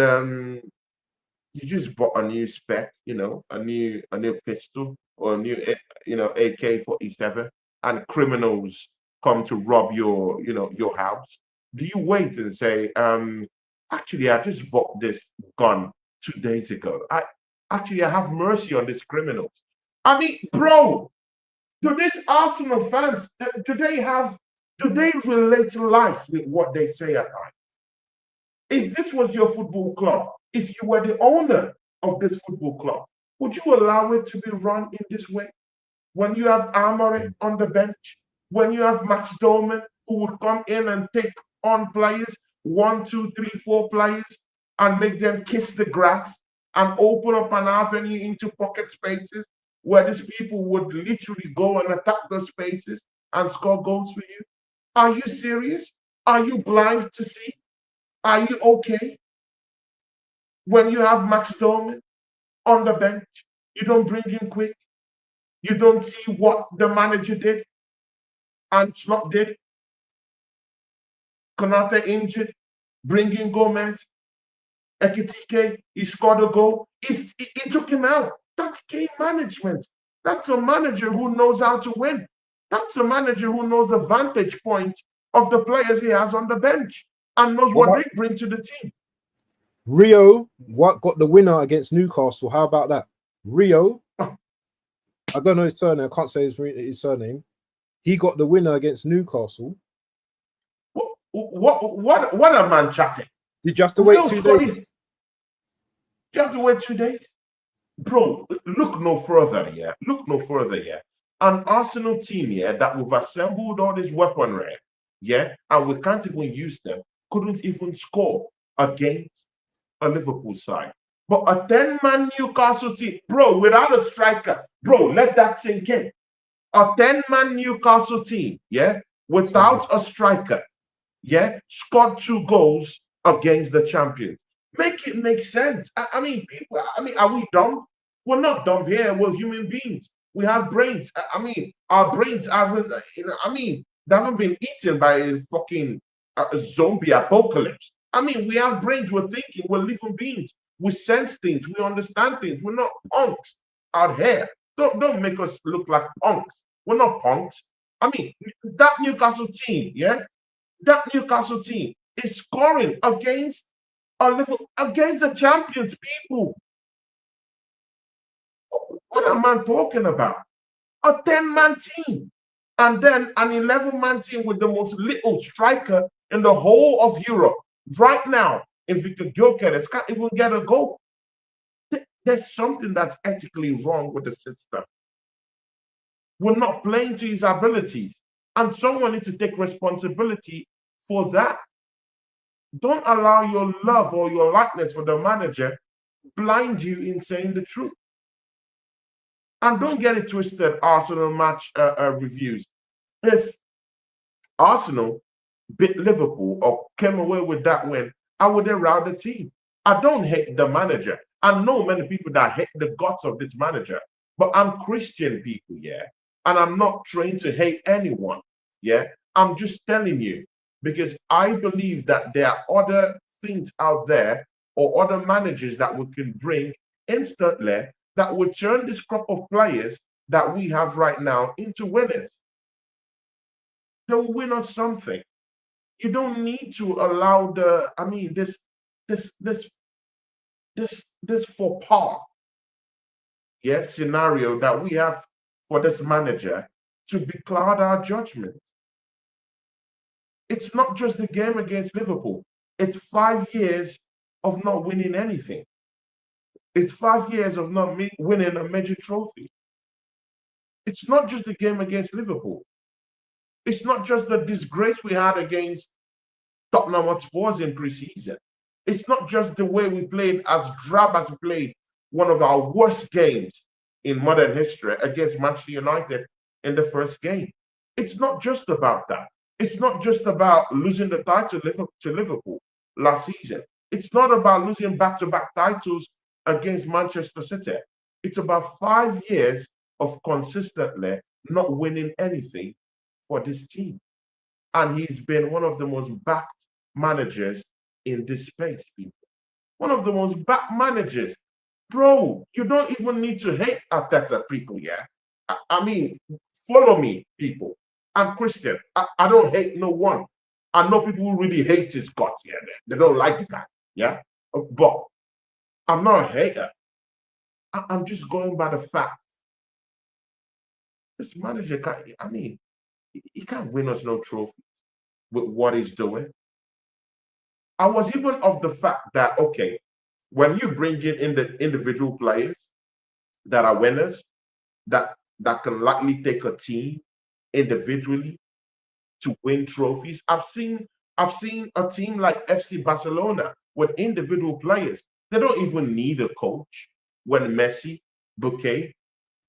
Speaker 1: you just bought a new spec, a new pistol or a new AK-47, and criminals come to rob your house. Do you wait and say, actually, I just bought this gun 2 days ago. I have mercy on these criminals. I mean, bro, do these Arsenal fans do they relate to life with what they say at times? If this was your football club, if you were the owner of this football club, would you allow it to be run in this way? When you have Amory on the bench, when you have Max Dowman who would come in and take on players, one, two, three, four players, and make them kiss the grass and open up an avenue into pocket spaces where these people would literally go and attack those spaces and score goals for you. Are you serious? Are you blind to see? Are you okay when you have Max Dowman on the bench? You don't bring him quick. You don't see what the manager did and Slot did. Konate injured, bringing Gomez, Ekitike, he scored a goal. He took him out. That's game management. That's a manager who knows how to win. That's a manager who knows the vantage point of the players he has on the bench and knows
Speaker 2: What
Speaker 1: what
Speaker 2: about
Speaker 1: they bring to the team.
Speaker 2: Rio? What got the winner against Newcastle? How about that? Rio, I don't know his surname. I can't say his surname. He got the winner against Newcastle.
Speaker 1: What a man chatting.
Speaker 2: Did you have to wait
Speaker 1: Real
Speaker 2: 2
Speaker 1: Scotty.
Speaker 2: days?
Speaker 1: You have to wait 2 days? Bro, look no further, yeah. Look no further, yeah. An Arsenal team, yeah, that we've assembled all this weaponry, yeah, and we can't even use them, couldn't even score against a Liverpool side. But a 10-man Newcastle team, bro, without a striker, bro, let that sink in. A 10-man Newcastle team, yeah, without a striker, yeah, scored 2 goals against the champions. Make it make sense. People. Are we dumb? We're not dumb here. We're human beings. We have brains. Our brains haven't. They haven't been eaten by a fucking zombie apocalypse. We have brains. We're thinking. We're living beings. We sense things. We understand things. We're not punks out here. Don't make us look like punks. We're not punks. That Newcastle team, yeah, that Newcastle team is scoring against the champions, people. What am I talking about? A 10-man team. And then an 11-man team with the most little striker in the whole of Europe. Right now, if Victor Gyökeres can't even get a goal. There's something that's ethically wrong with the system. We're not playing to his abilities. And someone needs to take responsibility for that. Don't allow your love or your likeness for the manager blind you in saying the truth. And don't get it twisted, Arsenal match reviews. If Arsenal beat Liverpool or came away with that win, I would have routed the team. I don't hate the manager. I know many people that hate the guts of this manager, but I'm Christian people, yeah, and I'm not trained to hate anyone, yeah. I'm just telling you because I believe that there are other things out there or other managers that we can bring instantly that would turn this crop of players that we have right now into winners. They'll win us something. You don't need to allow this this this faux pas, yes, scenario that we have for this manager to becloud our judgment. It's not just the game against Liverpool. It's 5 years of not winning anything. It's 5 years of not winning a major trophy. It's not just the game against Liverpool. It's not just the disgrace we had against Tottenham Hotspurs in pre-season. It's not just the way we played, as drab as we played, one of our worst games in modern history against Manchester United in the first game. It's not just about that. It's not just about losing the title to Liverpool last season. It's not about losing back-to-back titles against Manchester City. It's about 5 years of consistently not winning anything for this team. And he's been one of the most backed managers in this space, people. One of the most backed managers. Bro, you don't even need to hate Arteta, people, yeah? I mean, follow me, people. I'm Christian. I don't hate no one. I know people who really hate his guts, yeah? They don't like the guy, yeah? But I'm not a hater. I'm just going by the facts. This manager can't, he can't win us no trophy with what he's doing. I was even of the fact that, okay, when you bring in the individual players that are winners, that can likely take a team individually to win trophies. I've seen a team like FC Barcelona with individual players. They don't even need a coach. When Messi, Bouquet,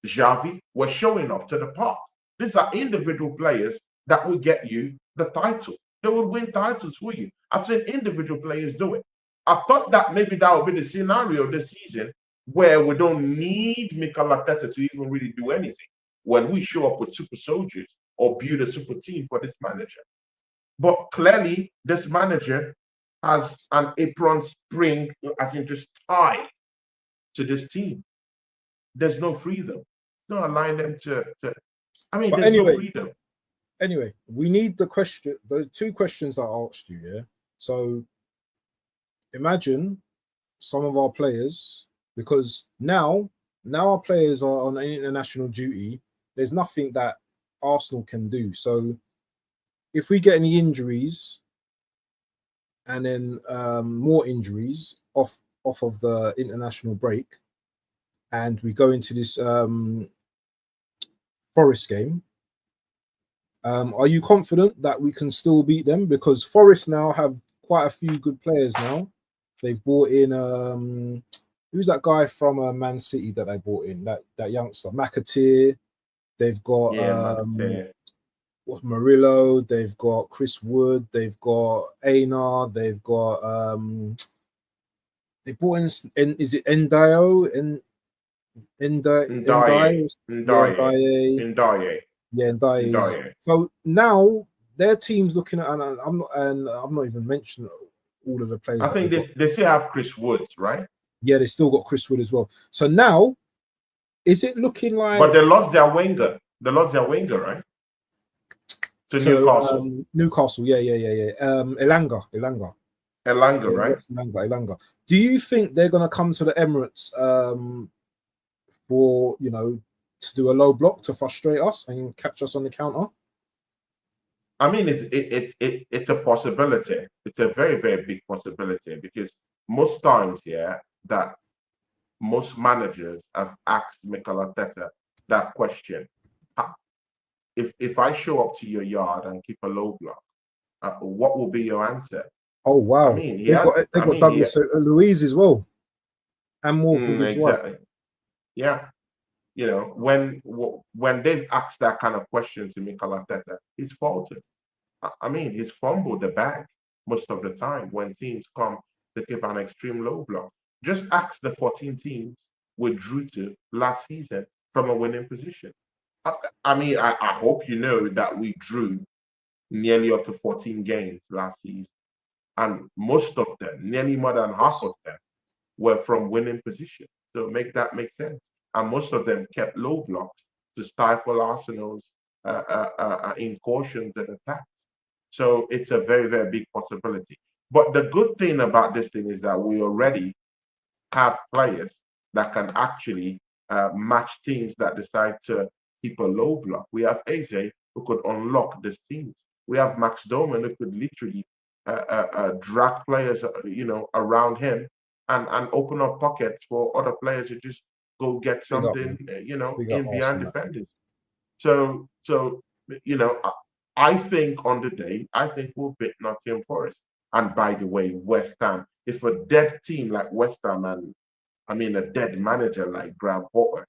Speaker 1: Xavi were showing up to the park. These are individual players that will get you the title. They will win titles for you. I've seen individual players do it. I thought that maybe that would be the scenario this season where we don't need Mikel Arteta to even really do anything when we show up with super soldiers or build a super team for this manager. But clearly, this manager has an apron spring, as in just tied to this team. There's no freedom. It's not allowing them to
Speaker 2: But
Speaker 1: there's
Speaker 2: anyway,
Speaker 1: no freedom.
Speaker 2: Anyway, we need those two questions that I asked you, yeah? So imagine some of our players, because now our players are on international duty. There's nothing that Arsenal can do. So if we get any injuries and then more injuries off of the international break, and we go into this Forest game, are you confident that we can still beat them? Because Forest now have quite a few good players now. They've brought in who's that guy from Man City that they brought in? That youngster, McAteer. They've got Murillo. They've got Chris Wood. They've got Einar. They've got they brought in is it Ndayo and Ndaye. Yeah, Ndaye. So now their team's looking at, and I'm not even mentioning all of the players.
Speaker 1: I think they still have Chris Woods, right?
Speaker 2: Yeah, they still got Chris Wood as well. So now, is it looking like?
Speaker 1: But they lost their winger. Right? To Newcastle.
Speaker 2: Newcastle, yeah. Elanga,
Speaker 1: right?
Speaker 2: Elanga. Do you think they're going to come to the Emirates for to do a low block to frustrate us and catch us on the counter?
Speaker 1: I mean, it's a possibility. It's a very, very big possibility, because most times, that most managers have asked Mikel Arteta that question. If I show up to your yard and keep a low block, what will be your answer?
Speaker 2: Oh wow! I mean, they've got Douglas Luiz as well, and more
Speaker 1: exactly. Yeah, when they've asked that kind of question to Mikel Arteta, he's faulted. I mean, he's fumbled the bag most of the time when teams come to keep an extreme low block. Just ask the 14 teams we drew to last season from a winning position. I hope you know that we drew nearly up to 14 games last season. and most of them, nearly more than half of them, were from winning positions. So make that make sense. And most of them kept low blocks to stifle Arsenal's incursions and attacks. So it's a very, very big possibility. But the good thing about this thing is that we already have players that can actually match teams that decide to keep a low block. We have AJ who could unlock these teams. We have Max Dowman who could literally drag players, around him and open up pockets for other players to just go get
Speaker 2: Big up,
Speaker 1: something,
Speaker 2: man. Big up
Speaker 1: in behind
Speaker 2: Arsenal, actually.
Speaker 1: defenders. So I think on the day, I think we'll beat Nottingham Forest. And by the way, West Ham, if a dead team like West Ham and a dead manager like Graham Potter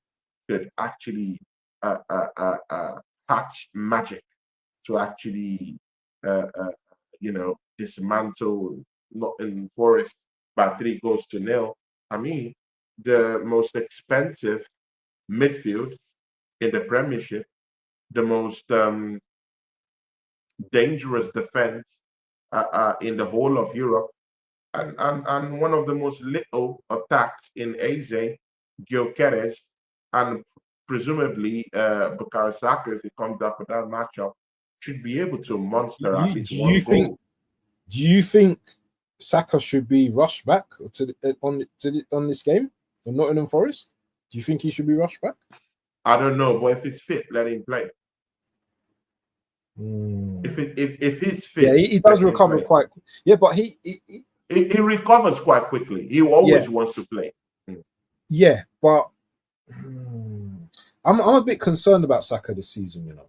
Speaker 1: could actually catch magic to actually uh, uh, dismantle Nottingham Forest by 3 goals to nil. I mean, the most expensive midfield in the Premiership, the most dangerous defense in the whole of Europe, and one of the most little attacks in Asia, Gyökeres, and presumably Bukayo Saka, if he comes up with that matchup, should be able to monster at least one goal.
Speaker 2: Do you think Saka should be rushed back on this game for Nottingham Forest? Do you think he should be rushed back?
Speaker 1: I don't know, but if he's fit, let him play.
Speaker 2: Mm.
Speaker 1: If he's fit,
Speaker 2: yeah, he does recover quite. Yeah, but he
Speaker 1: recovers quite quickly. He always wants to play.
Speaker 2: Yeah, but I'm a bit concerned about Saka this season. You know,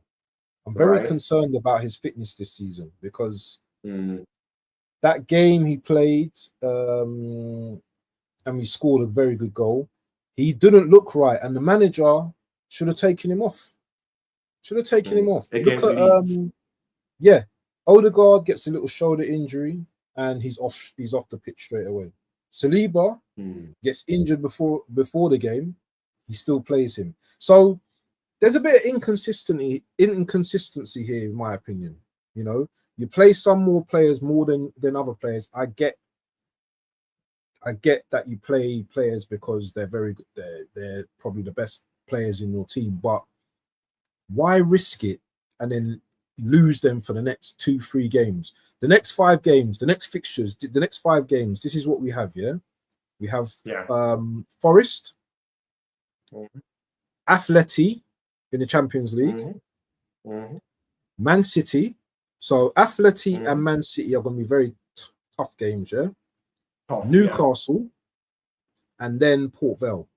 Speaker 2: I'm very concerned about his fitness this season because that game he played, and we scored a very good goal. He didn't look right, and the manager should have taken him off. Look at Odegaard gets a little shoulder injury and he's off the pitch straight away. Saliba gets injured before the game, he still plays him. So there's a bit of inconsistency here, in my opinion. You know, you play some more players more than other players. I get that you play players because they're very good. They're probably the best players in your team, but why risk it and then lose them for the next 2-3 games? The next 5 games, the next fixtures, the next 5 games, this is what we have, We have Forest, Atleti in the Champions League, Man City. So Atleti and Man City are going to be very tough games, Newcastle, and then Port Vale.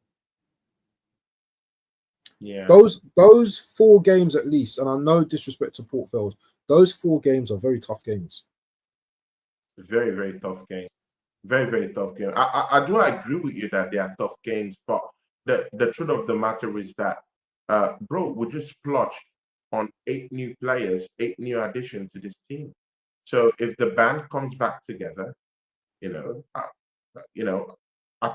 Speaker 1: Yeah,
Speaker 2: those 4 games at least, and I no disrespect to Port Vale, those 4 games are very tough games.
Speaker 1: Very, very tough game. Very, very tough game. I do agree with you that they are tough games, but the truth of the matter is that, bro, we just splotched on 8 new players, 8 new additions to this team. So if the band comes back together, I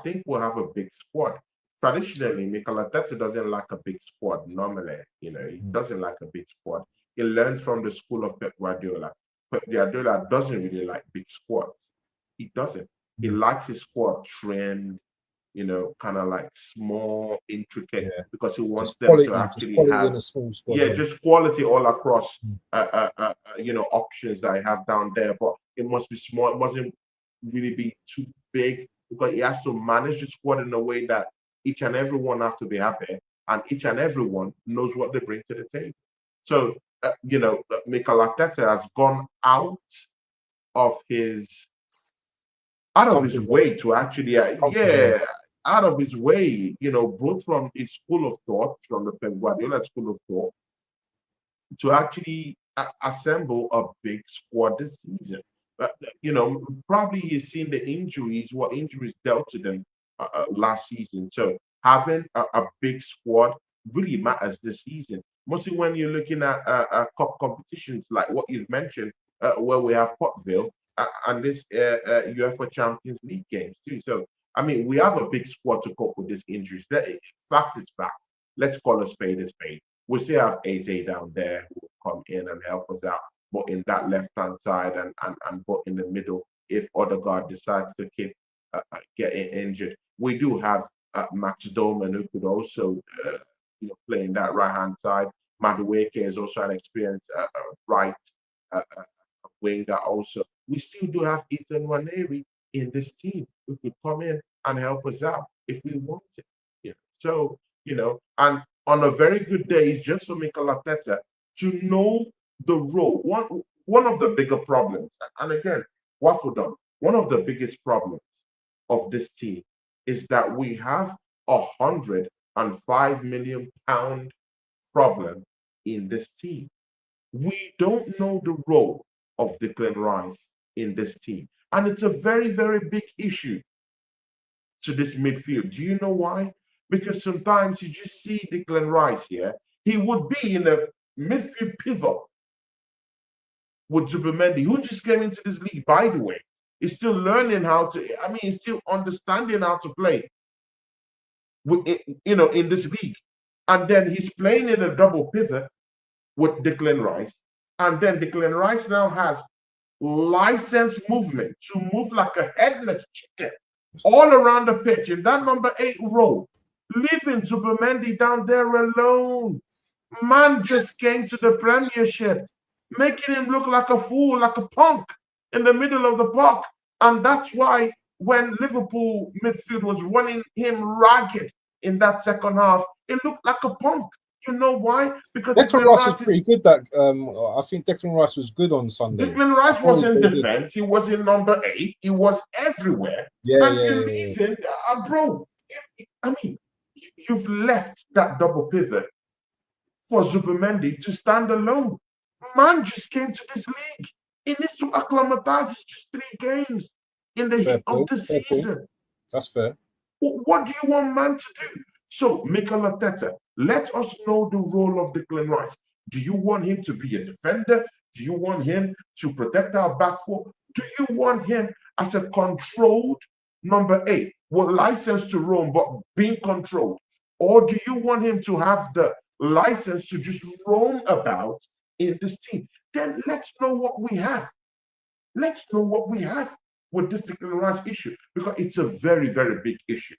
Speaker 1: think we'll have a big squad. Traditionally, Mikel Arteta doesn't like a big squad normally. He doesn't like a big squad. He learns from the school of Pep Guardiola. Pep Guardiola doesn't really like big squads. He doesn't. He likes his squad trimmed, kind of like small, intricate, because he wants them to actually have
Speaker 2: a small squad,
Speaker 1: just quality all across, options that I have down there. But it must be small. It mustn't really be too big because he has to manage the squad in a way that each and every one has to be happy, and each and every one knows what they bring to the table. So, Mikel Arteta has gone out of his way to actually, out of his way, both from his school of thought, from the Pep Guardiola school of thought, to actually assemble a big squad this season. Probably he's seen the injuries, what injuries dealt to them last season. So having a big squad really matters this season. Mostly when you're looking at cup competitions like what you've mentioned, where we have Port Vale and this UEFA Champions League games too. So I mean, we have a big squad to cope with these injuries. Fact is fact. Let's call a spade a spade. We still have AJ down there who will come in and help us out, but in that left-hand side and but in the middle, if Odegaard decides to keep getting injured. We do have Max Dowman, who could also play in that right hand side. Madueke is also an experienced right winger. Also, we still do have Ethan Waneri in this team who could come in and help us out if we want it. So and on a very good day, it's just for Mikel Arteta to know the role. One of the bigger problems, and again, Waffledon, one of the biggest problems of this team is that we have £105 million problem in this team. We don't know the role of Declan Rice in this team. And it's a very, very big issue to this midfield. Do you know why? Because sometimes you just see Declan Rice here. He would be in a midfield pivot with Zubimendi, who just came into this league, by the way. He's still learning how to, he's still understanding how to play in this league. And then he's playing in a double pivot with Declan Rice. And then Declan Rice now has licensed movement to move like a headless chicken all around the pitch in that number 8 role, leaving Zubimendi down there alone. Man just came to the Premiership, making him look like a fool, like a punk in the middle of the park. And that's why when Liverpool midfield was running him ragged in that second half, it looked like a punk. You know why? Because
Speaker 2: Declan Rice was pretty good. I think Declan Rice was good on Sunday.
Speaker 1: Declan Rice was in defense. He was in number 8. He was everywhere. Bro. You've left that double pivot for Zubimendi to stand alone. Man just came to this league. He needs to acclimatize. It's just 3 games in the heat of the season.
Speaker 2: That's fair.
Speaker 1: What do you want man to do? So, Mikel Arteta, let us know the role of Declan Rice. Do you want him to be a defender? Do you want him to protect our back four? Do you want him as a controlled number 8 with license to roam but being controlled? Or do you want him to have the license to just roam about in this team? Then let's know what we have. Let's know what we have with this Declan Rice issue, because it's a very, very big issue.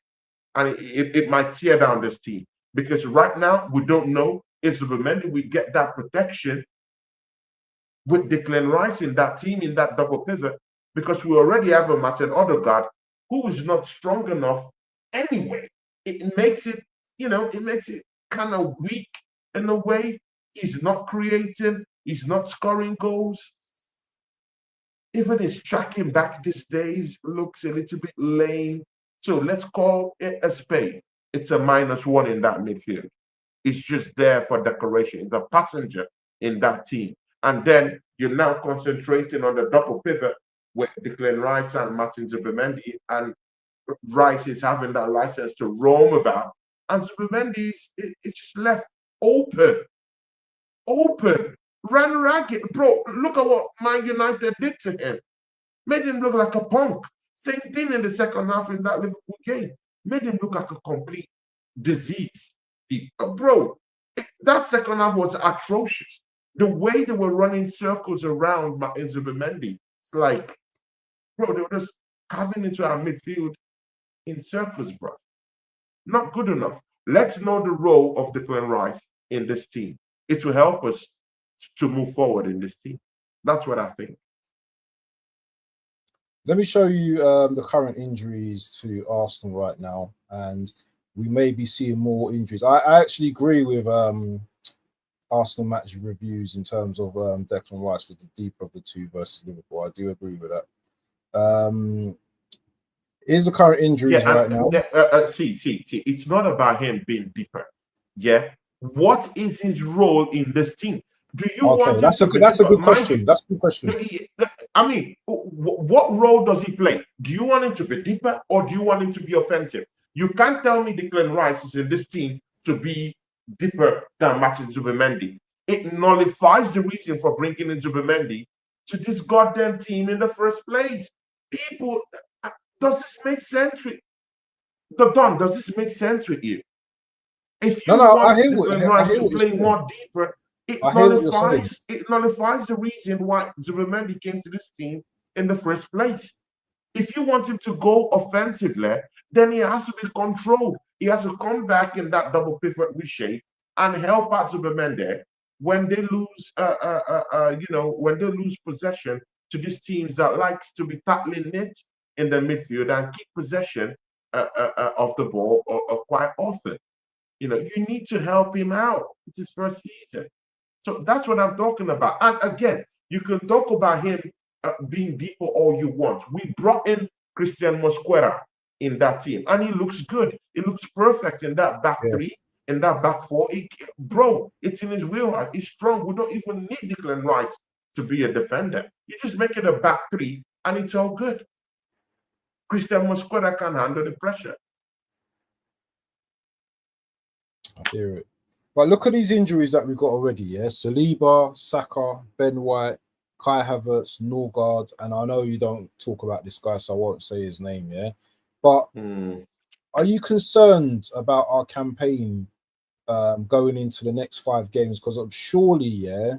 Speaker 1: And it might tear down this team, because right now we don't know if Zubimendi we get that protection with Declan Rice in that team, in that double pivot, because we already have a Martin Odegaard who is not strong enough anyway. It makes it kind of weak in a way. He's not creating, he's not scoring goals. Even his tracking back these days looks a little bit lame. So let's call it a spade. It's a -1 in that midfield. It's just there for decoration. It's a passenger in that team. And then you're now concentrating on the double pivot with Declan Rice and Martin Zubimendi, and Rice is having that license to roam about. And Zubimendi is just left open, ran ragged. Bro, look at what Man United did to him. Made him look like a punk. Same thing in the second half in that Liverpool game. Made him look like a complete disease. Bro, that second half was atrocious. The way they were running circles around Martin Zubimendi, it's like, bro, they were just carving into our midfield in circles, bro. Not good enough. Let's know the role of Declan Rice in this team. It will help us to move forward in this team. That's what I think.
Speaker 2: Let me show you the current injuries to Arsenal right now, and we may be seeing more injuries. I actually agree with Arsenal match reviews in terms of Declan Rice with the deeper of the two versus Liverpool. I do agree with that. Here's the current injuries right now.
Speaker 1: See, it's not about him being deeper. Yeah. What is his role in this team? Do you want?
Speaker 2: That's a good question. That's a good question.
Speaker 1: I mean, what role does he play? Do you want him to be deeper, or do you want him to be offensive? You can't tell me Declan Rice is in this team to be deeper than Martin Zubimendi. It nullifies the reason for bringing in Zubimendi to this goddamn team in the first place. People, does this make sense with does this make sense with you? If you want Declan Rice to play more deeper, it nullifies the reason why Zubimendi came to this team in the first place. If you want him to go offensively, then he has to be controlled. He has to come back in that double pivot reshape and help out Zubimendi when they lose, when they lose possession to these teams that likes to be tackling it in the midfield and keep possession of the ball quite often. You need to help him out. It's his first season. So that's what I'm talking about. And again, you can talk about him being deeper all you want. We brought in Christian Mosquera in that team, and he looks good. He looks perfect in that back three, in that back four. Bro, it's in his wheelhouse. He's strong. We don't even need Declan Rice to be a defender. You just make it a back three, and it's all good. Christian Mosquera can handle the pressure.
Speaker 2: I hear it. But look at these injuries that we've got already, yeah? Saliba, Saka, Ben White, Kai Havertz, Norgard, and I know you don't talk about this guy, so I won't say his name, yeah? But are you concerned about our campaign going into the next 5 games? Because surely, yeah,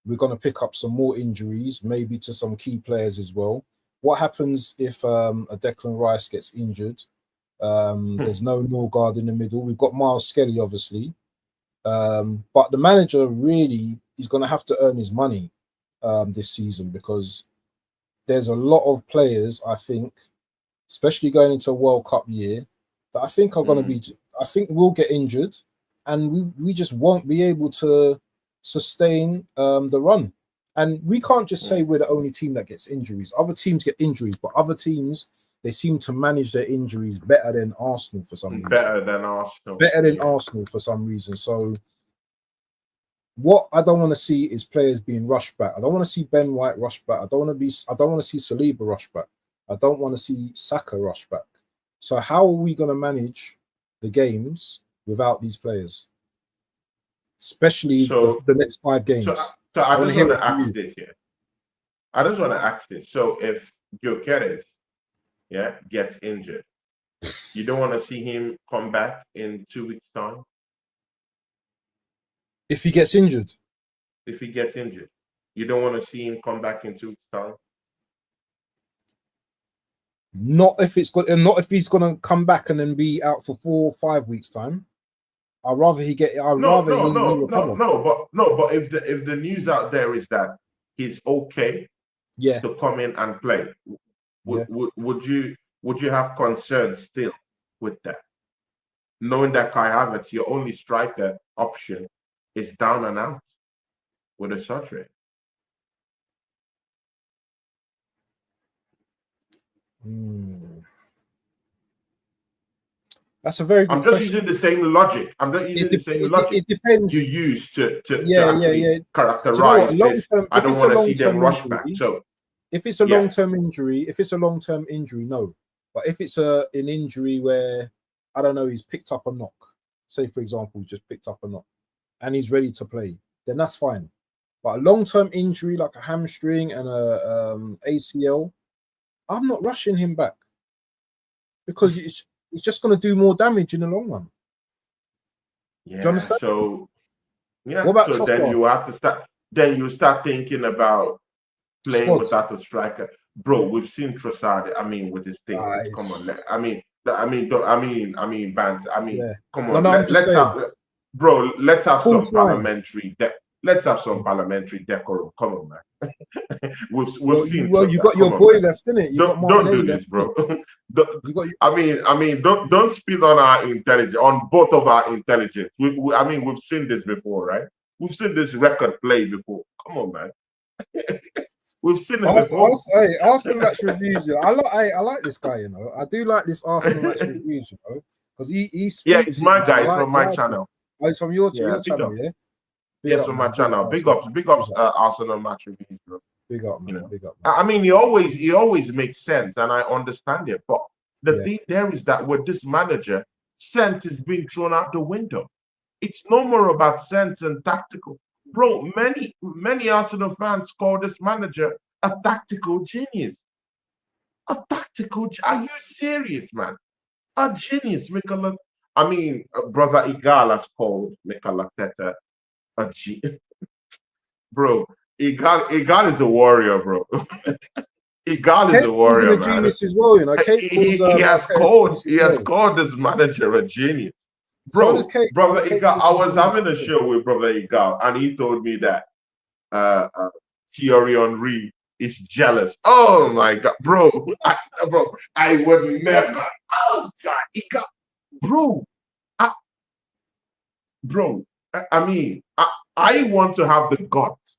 Speaker 2: we're going to pick up some more injuries, maybe to some key players as well. What happens if a Declan Rice gets injured? There's no Norgard in the middle. We've got Miles Skelly, obviously. But the manager really is going to have to earn his money this season, because there's a lot of players, I think, especially going into a World Cup year, that I think are going to be, I think will get injured, and we just won't be able to sustain the run. And we can't just say we're the only team that gets injuries. Other teams get injuries, but other teams, they seem to manage their injuries better than Arsenal for some reason.
Speaker 1: Better than Arsenal.
Speaker 2: Better than Arsenal for some reason. So what I don't want to see is players being rushed back. I don't want to see Ben White rushed back. I don't want to see Saliba rushed back. I don't want to see Saka rushed back. So how are we going to manage the games without these players? Especially the next 5 games.
Speaker 1: So I just want to ask this here. I just want to ask this. So if Gyökeres, gets injured, you don't want to see him come back in 2 weeks' time?
Speaker 2: If he gets injured?
Speaker 1: If he gets injured, you don't want to see him come back in 2 weeks' time?
Speaker 2: Not if he's going to come back and then be out for 4 or 5 weeks' time. I'd rather he get. But if the news out there is that he's okay, to come in and play, would you have concerns still with that, knowing that Kai Havertz, your only striker option, is down and out with a surgery? That's a very good question.
Speaker 1: Using the same logic.
Speaker 2: It depends.
Speaker 1: You use to characterize this. I don't want to see them rush back. So
Speaker 2: if it's a long-term injury, no. But if it's an injury where, I don't know, he's picked up a knock, say for example, he's just picked up a knock and he's ready to play, then that's fine. But a long-term injury like a hamstring and a ACL, I'm not rushing him back, because it's just going to do more damage in the long run.
Speaker 1: Yeah.
Speaker 2: Do you understand?
Speaker 1: So,
Speaker 2: what about
Speaker 1: so then you have to start. Then you start thinking about playing without a striker, bro. We've seen Trossard. I mean, with his thing. Come on. Bands. Come on. Let's have some parliamentary. Let's have some parliamentary decorum. Come on, man. we've seen.
Speaker 2: Well, you got your boy left, innit?
Speaker 1: Don't do this, bro. Don't speak on our intelligence, on both of our intelligence. We've seen this before, right? We've seen this record play before. Come on, man. We've seen it before.
Speaker 2: Arsenal match reviews. I like this guy. You know, I do like this Arsenal match reviews. You know, because he speaks.
Speaker 1: Yeah, it's my guy. It's from my channel.
Speaker 2: Oh, it's from your channel, yeah.
Speaker 1: Yes, on my channel. Big ups, Arsenal match reviews, bro.
Speaker 2: Big up, man. Big up.
Speaker 1: Man. I mean, he always makes sense, and I understand it. But the thing there is that with this manager, sense is being thrown out the window. It's no more about sense and tactical, bro. Many Arsenal fans call this manager a tactical genius. Are you serious, man? A genius, Brother Igal has called Mikel Arteta a G. Bro, Igal is a warrior, bro. Igal is
Speaker 2: Kate
Speaker 1: a
Speaker 2: calls him
Speaker 1: warrior,
Speaker 2: a
Speaker 1: man.
Speaker 2: genius as well. You know, Kate calls
Speaker 1: He has
Speaker 2: Arteta a
Speaker 1: called
Speaker 2: genius
Speaker 1: he
Speaker 2: as
Speaker 1: has
Speaker 2: well.
Speaker 1: called this manager a genius.
Speaker 2: So does
Speaker 1: Bro,
Speaker 2: Kate.
Speaker 1: brother
Speaker 2: Kate
Speaker 1: Igal,
Speaker 2: calls
Speaker 1: I
Speaker 2: him a
Speaker 1: was
Speaker 2: genius
Speaker 1: having a
Speaker 2: as well.
Speaker 1: show with brother Igal, and he told me that uh, uh Thierry Henry is jealous. Oh my god, bro, I would never. Oh god, Igal, bro, I, bro. I mean, I want to have the guts.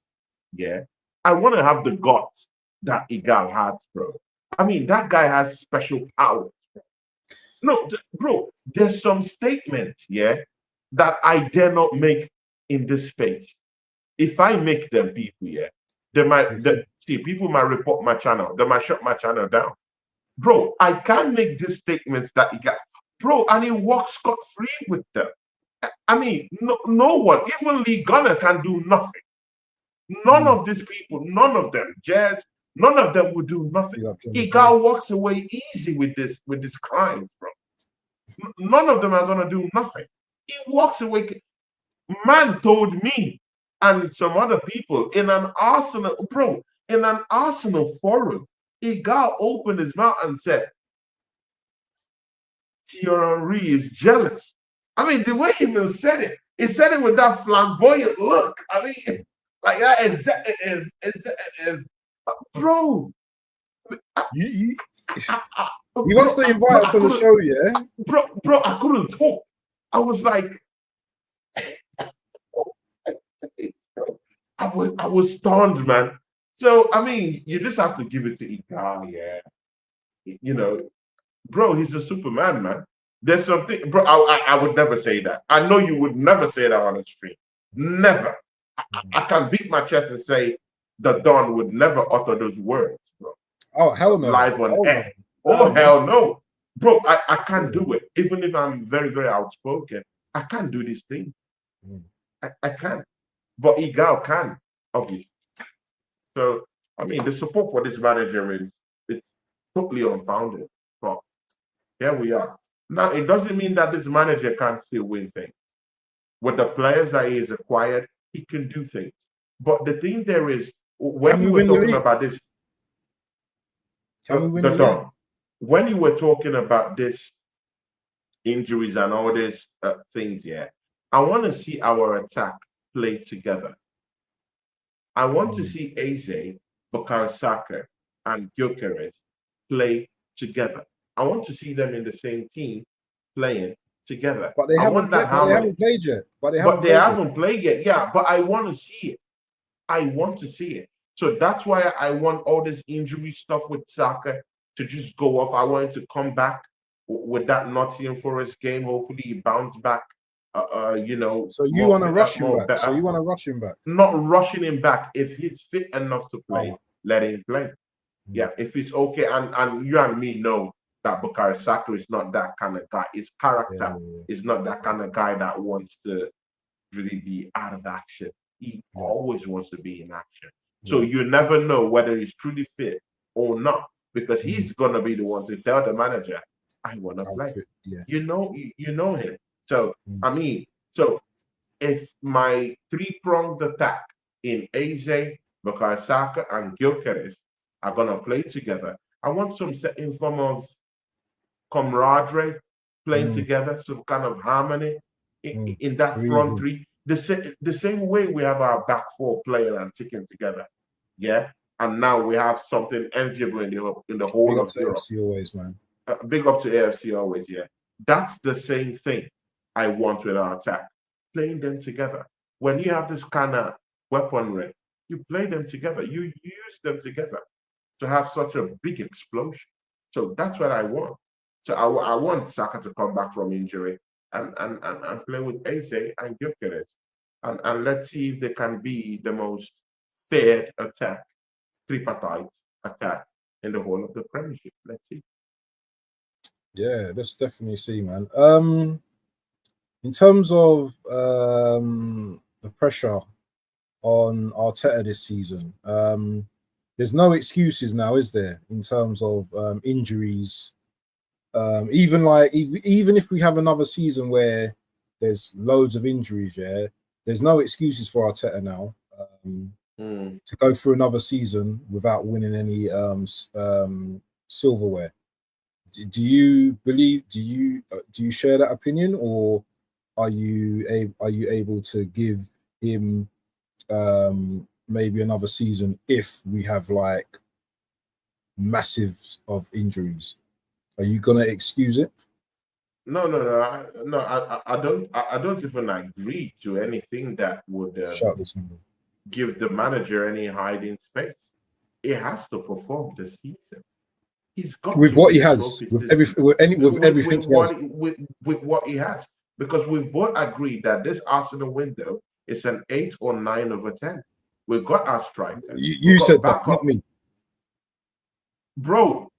Speaker 1: Yeah, I want to have the guts that Igal has, bro. I mean, that guy has special powers. No, bro, there's some statements, yeah, that I dare not make in this space. If I make them, people, yeah, see, people might report my channel, they might shut my channel down. Bro, I can't make these statements that he got, bro, and he walks scot free with them. I mean, no one, even Lee Gunner can do nothing. None of these people, none of them, Jazz, none of them will do nothing. He got walks away easy with this crime, bro. None of them are gonna do nothing. He walks away. Man told me and some other people in an Arsenal, bro, in an Arsenal forum, he got opened his mouth and said, Thierry Henry is jealous. I mean, the way he even said it, he said it with that flamboyant look. I mean, like that is bro.
Speaker 2: You wants to invite us on the show, yeah?
Speaker 1: Bro, I couldn't talk. I was like, I was stunned, man. So I mean, you just have to give it to Ika, yeah. You know, bro, he's a Superman, man. There's something, bro. I would never say that. I know you would never say that on a stream. Never. I can beat my chest and say the Don would never utter those words, bro.
Speaker 2: Oh hell no!
Speaker 1: Live on air. Oh hell no, bro. I can't do it. Even if I'm very very outspoken, I can't do this thing. I can't. But Igal can, obviously. So I mean, the support for this manager is it's totally unfounded. But here we are. Now it doesn't mean that this manager can't still win things. With the players that he has acquired, he can do things. But the thing there is, when we were talking about this, when you were talking about this injuries and all these things, yeah, I want to see our attack play together. I want to see Eze, Bukayo Saka, and Gyökeres play together. I want to see them in the same team playing together.
Speaker 2: But they haven't played yet. But they haven't
Speaker 1: played yet. Yeah, but I want to see it. I want to see it. So that's why I want all this injury stuff with Saka to just go off. I want him to come back with that Nottingham Forest game. Hopefully he bounce back. You know.
Speaker 2: So you want to rush him back? So you want to rush him back?
Speaker 1: Not rushing him back. If he's fit enough to play, let him play. Yeah, if he's okay, and you and me know that Bukayo Saka is not that kind of guy. His character is not that kind of guy that wants to really be out of action. He always wants to be in action. So you never know whether he's truly fit or not, because he's gonna be the one to tell the manager, "I want to play." You know him. So I mean, so if my three-pronged attack in Eze, Bukayo Saka, and Gyökeres are gonna play together, I want some certain form of camaraderie playing together, some kind of harmony in that front three. The same way we have our back four playing and sticking together. Yeah. And now we have something enviable in the whole of Europe.
Speaker 2: AFC always, man.
Speaker 1: Big up to AFC always, yeah. That's the same thing I want with our attack. Playing them together. When you have this kind of weaponry, you play them together. You use them together to have such a big explosion. So that's what I want. So I want Saka to come back from injury and play with Eze and Gyökeres. And let's see if they can be the most fair attack, tripartite attack in the whole of the Premiership. Let's see.
Speaker 2: Yeah, let's definitely see, man. In terms of the pressure on Arteta this season, there's no excuses now, is there, in terms of injuries? Even if we have another season where there's loads of injuries, there's no excuses for Arteta now. to go through another season without winning any silverware. Do you believe? Do you share that opinion, or are you able to give him maybe another season if we have like massive of injuries? Are you gonna excuse it?
Speaker 1: No, I don't even agree to anything that would
Speaker 2: Shout this number.
Speaker 1: give the manager any hiding space. He has to perform this season. He's got
Speaker 2: With
Speaker 1: to
Speaker 2: what he
Speaker 1: win
Speaker 2: has,
Speaker 1: trophies
Speaker 2: with
Speaker 1: this season.
Speaker 2: everything he has.
Speaker 1: With what he has, because we've both agreed that this Arsenal window is an 8 or 9 over 10. We've got our striker.
Speaker 2: You said that, not me,
Speaker 1: bro.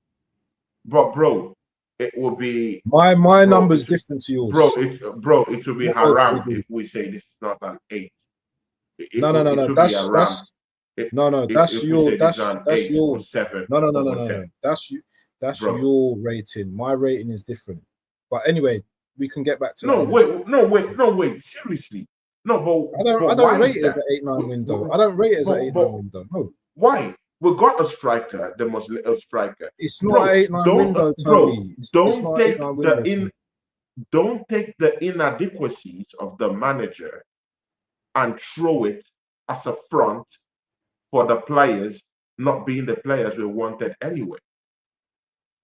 Speaker 1: But bro, it will be
Speaker 2: my number's different to yours,
Speaker 1: it will be haram if we say this is not an 8.
Speaker 2: No. That's your
Speaker 1: 7.
Speaker 2: No. That's your rating. My rating is different. But anyway, we can get back to
Speaker 1: no, wait. Seriously. No, but
Speaker 2: I don't rate it as an 8-9 window. I don't rate it as an 8-9 window. No.
Speaker 1: Why? We got a striker, the most little striker.
Speaker 2: It's not an 8-9 window, Tony.
Speaker 1: Don't take the inadequacies of the manager and throw it as a front for the players not being the players we wanted anyway.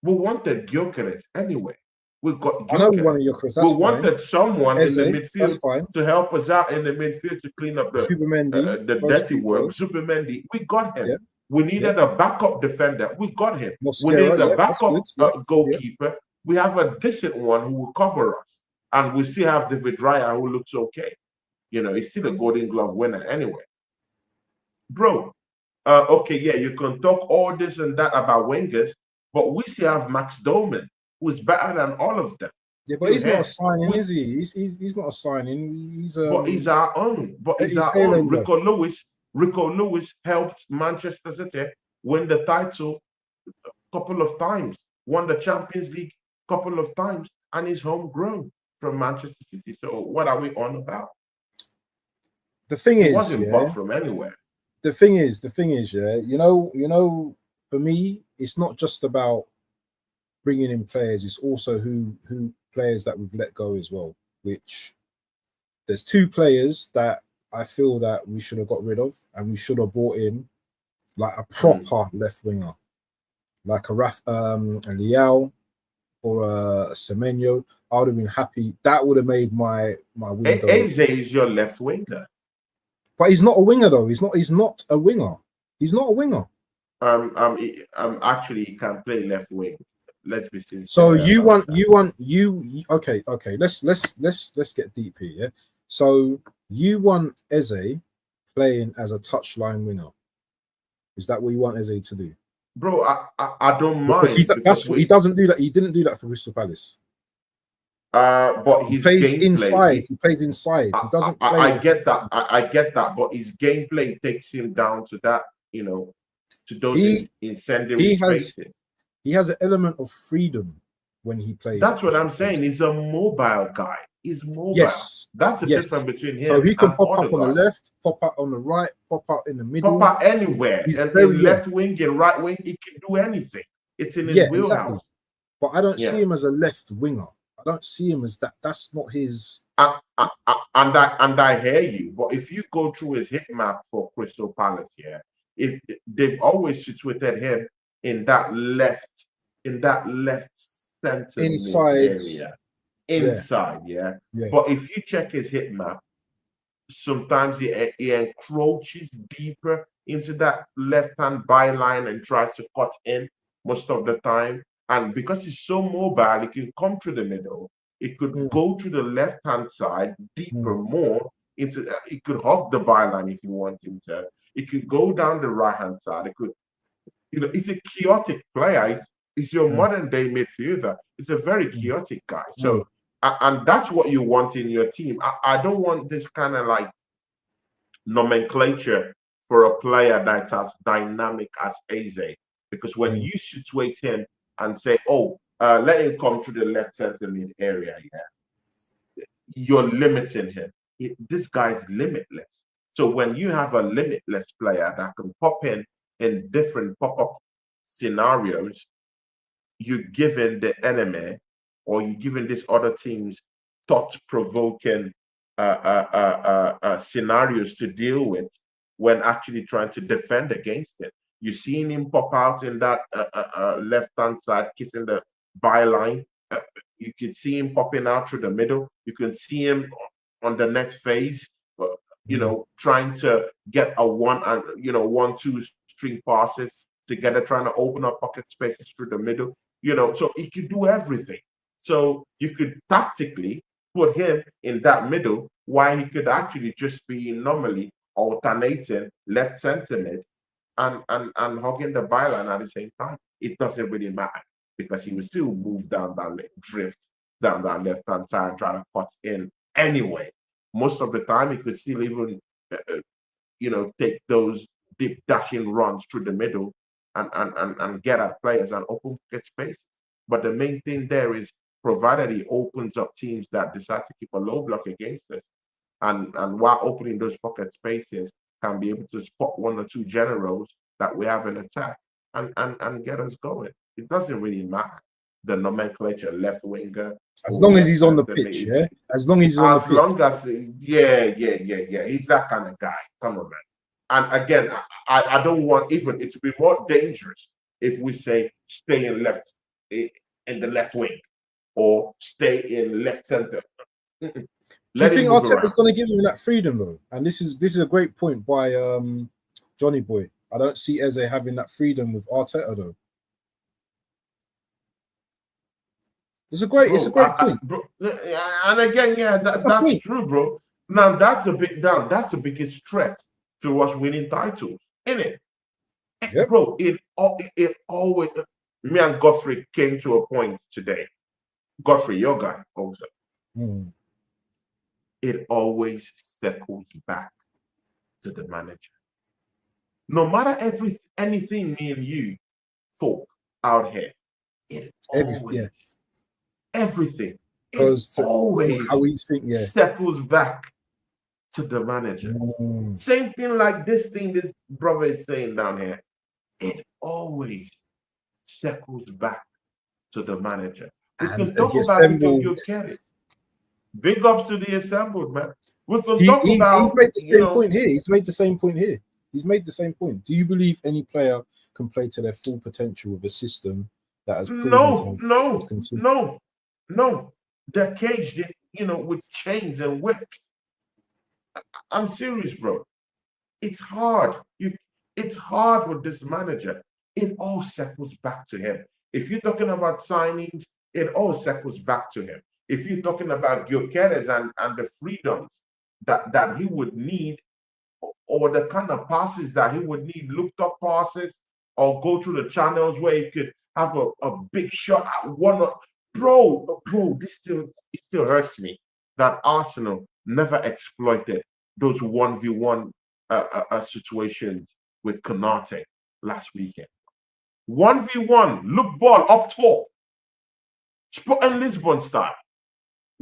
Speaker 1: We wanted Gyökeres anyway. We got Gyökeres.
Speaker 2: I know we wanted Gyökeres.
Speaker 1: We wanted someone in the midfield
Speaker 2: to
Speaker 1: help us out in the midfield to clean up the dirty work. Supermendi, we got him. Yeah. We needed a backup defender. We got him. We needed a backup goalkeeper. Yeah. We have a decent one who will cover us. And we still have David Raya who looks okay. You know, he's still a Golden Glove winner anyway. Bro, okay, yeah, you can talk all this and that about wingers, but we still have Max Dowman, who's better than all of them.
Speaker 2: Yeah, but he's not a signing, is he? He's not a signing.
Speaker 1: But he's our own. But he's our own. Rico Lewis helped Manchester City win the title a couple of times, won the Champions League a couple of times, and he's homegrown from Manchester City. So what are we on about?
Speaker 2: The thing is,
Speaker 1: wasn't bought from anywhere.
Speaker 2: The thing is, yeah. You know, for me, it's not just about bringing in players. It's also who players that we've let go as well. Which there's 2 players that I feel that we should have got rid of, and we should have brought in like a proper left winger, like a Leao or a Semenyo. I would have been happy. That would have made my window.
Speaker 1: Eze is your left winger,
Speaker 2: but he's not a winger though. He's not a winger. He's not a winger.
Speaker 1: Actually, he can play left wing. Let's be sincere.
Speaker 2: So okay. Let's get deep here. Yeah? So you want Eze playing as a touchline winger? Is that what you want Eze to do?
Speaker 1: Bro, I don't mind.
Speaker 2: He doesn't do that. He didn't do that for Crystal Palace.
Speaker 1: But he
Speaker 2: plays inside. He plays inside. He doesn't play.
Speaker 1: I get that. I get that. But his gameplay takes him down to that, you know, to those incendiary spaces.
Speaker 2: He has an element of freedom when he plays.
Speaker 1: That's what I'm saying. He's a mobile guy. He's mobile.
Speaker 2: Yes.
Speaker 1: That's the difference between him.
Speaker 2: So he can pop up on the left, pop up on the right, pop up in the middle.
Speaker 1: Pop up anywhere. He's in left wing and right wing, he can do anything. It's in his wheelhouse. Exactly.
Speaker 2: But I don't see him as a left winger. I don't see him as that. That's not his.
Speaker 1: And I hear you. But if you go through his hit map for Crystal Palace, they've always situated him in that left center
Speaker 2: inside
Speaker 1: area. But if you check his hit map, sometimes he encroaches deeper into that left-hand byline and tries to cut in most of the time. And because he's so mobile, he can come through the middle. It could go to the left-hand side deeper more into. It could hug the byline if you want him to. It could go down the right-hand side. It could, it's a chaotic player. He's your modern-day midfielder. He's a very chaotic guy. So, and that's what you want in your team. I don't want this kind of like nomenclature for a player that's as dynamic as Eze. Because when you situate him and say, let him come to the left center mid area, you're limiting him. This guy's limitless. So when you have a limitless player that can pop in different pop-up scenarios, you're giving the enemy or you're giving these other teams thought-provoking scenarios to deal with when actually trying to defend against it. You're seeing him pop out in that left-hand side, kissing the byline. You can see him popping out through the middle. You can see him on the next phase, uh,
Speaker 2: Mm.
Speaker 1: trying to get a one and 1-2 string passes together, trying to open up pocket spaces through the middle. So he could do everything. So you could tactically put him in that middle, while he could actually just be normally alternating left center mid and hugging the byline at the same time. It doesn't really matter because he will still move down that drift down that left hand side, trying to cut in anyway. Most of the time, he could still even take those deep dashing runs through the middle and get at players and open get space. But the main thing there is provided he opens up teams that decide to keep a low block against us, and while opening those pocket spaces, can be able to spot one or two generals that we have in attack and get us going. It doesn't really matter the nomenclature, left winger
Speaker 2: As
Speaker 1: or
Speaker 2: long as
Speaker 1: left
Speaker 2: he's on the
Speaker 1: center
Speaker 2: pitch,
Speaker 1: mid.
Speaker 2: yeah. As long as he's on the
Speaker 1: As
Speaker 2: pitch.
Speaker 1: long as, yeah, he's that kind of guy. Come on, man. And again, I don't want even it to be more dangerous if we say stay in left in the left wing or stay in left center. Mm-mm.
Speaker 2: Do you
Speaker 1: Let him
Speaker 2: think
Speaker 1: move
Speaker 2: Arteta's
Speaker 1: around.
Speaker 2: going to give him that freedom though? And this is a great point by Johnny Boy. I don't see Eze having that freedom with Arteta though. It's a great point.
Speaker 1: Bro, and again, yeah,
Speaker 2: It's a
Speaker 1: that's
Speaker 2: point.
Speaker 1: true, bro. Now that's the biggest threat to us winning titles, isn't it?
Speaker 2: Yep.
Speaker 1: Bro, it always. Me and Godfrey came to a point today. Godfrey, your guy, also.
Speaker 2: Mm.
Speaker 1: It always circles back to the manager. No matter anything me and you talk out here, it always
Speaker 2: Yeah.
Speaker 1: everything. It
Speaker 2: Goes to
Speaker 1: always
Speaker 2: how he's thinking. Yeah.
Speaker 1: circles back to the manager.
Speaker 2: Mm.
Speaker 1: Same thing like this thing this brother is saying down here. It always circles back to the manager. We can
Speaker 2: And
Speaker 1: talk
Speaker 2: the
Speaker 1: about Victor
Speaker 2: assembled.
Speaker 1: Gyökeres. Big ups to the assembled, man. We can
Speaker 2: He's
Speaker 1: talk about,
Speaker 2: made the same point here. He's made the same point here. He's made the same point. Do you believe any player can play to their full potential with a system that has proven to have continued?
Speaker 1: no. They're caged in, with chains and whips. I'm serious, bro. It's hard. It's hard with this manager. It all circles back to him. If you're talking about signings, it all circles back to him. If you're talking about Gyökeres and the freedoms that he would need, or the kind of passes that he would need, looked up passes, or go through the channels where he could have a big shot at one. Bro, it still hurts me that Arsenal never exploited those 1v1 situations with Konate last weekend. 1v1, look ball up top, Sporting Lisbon style.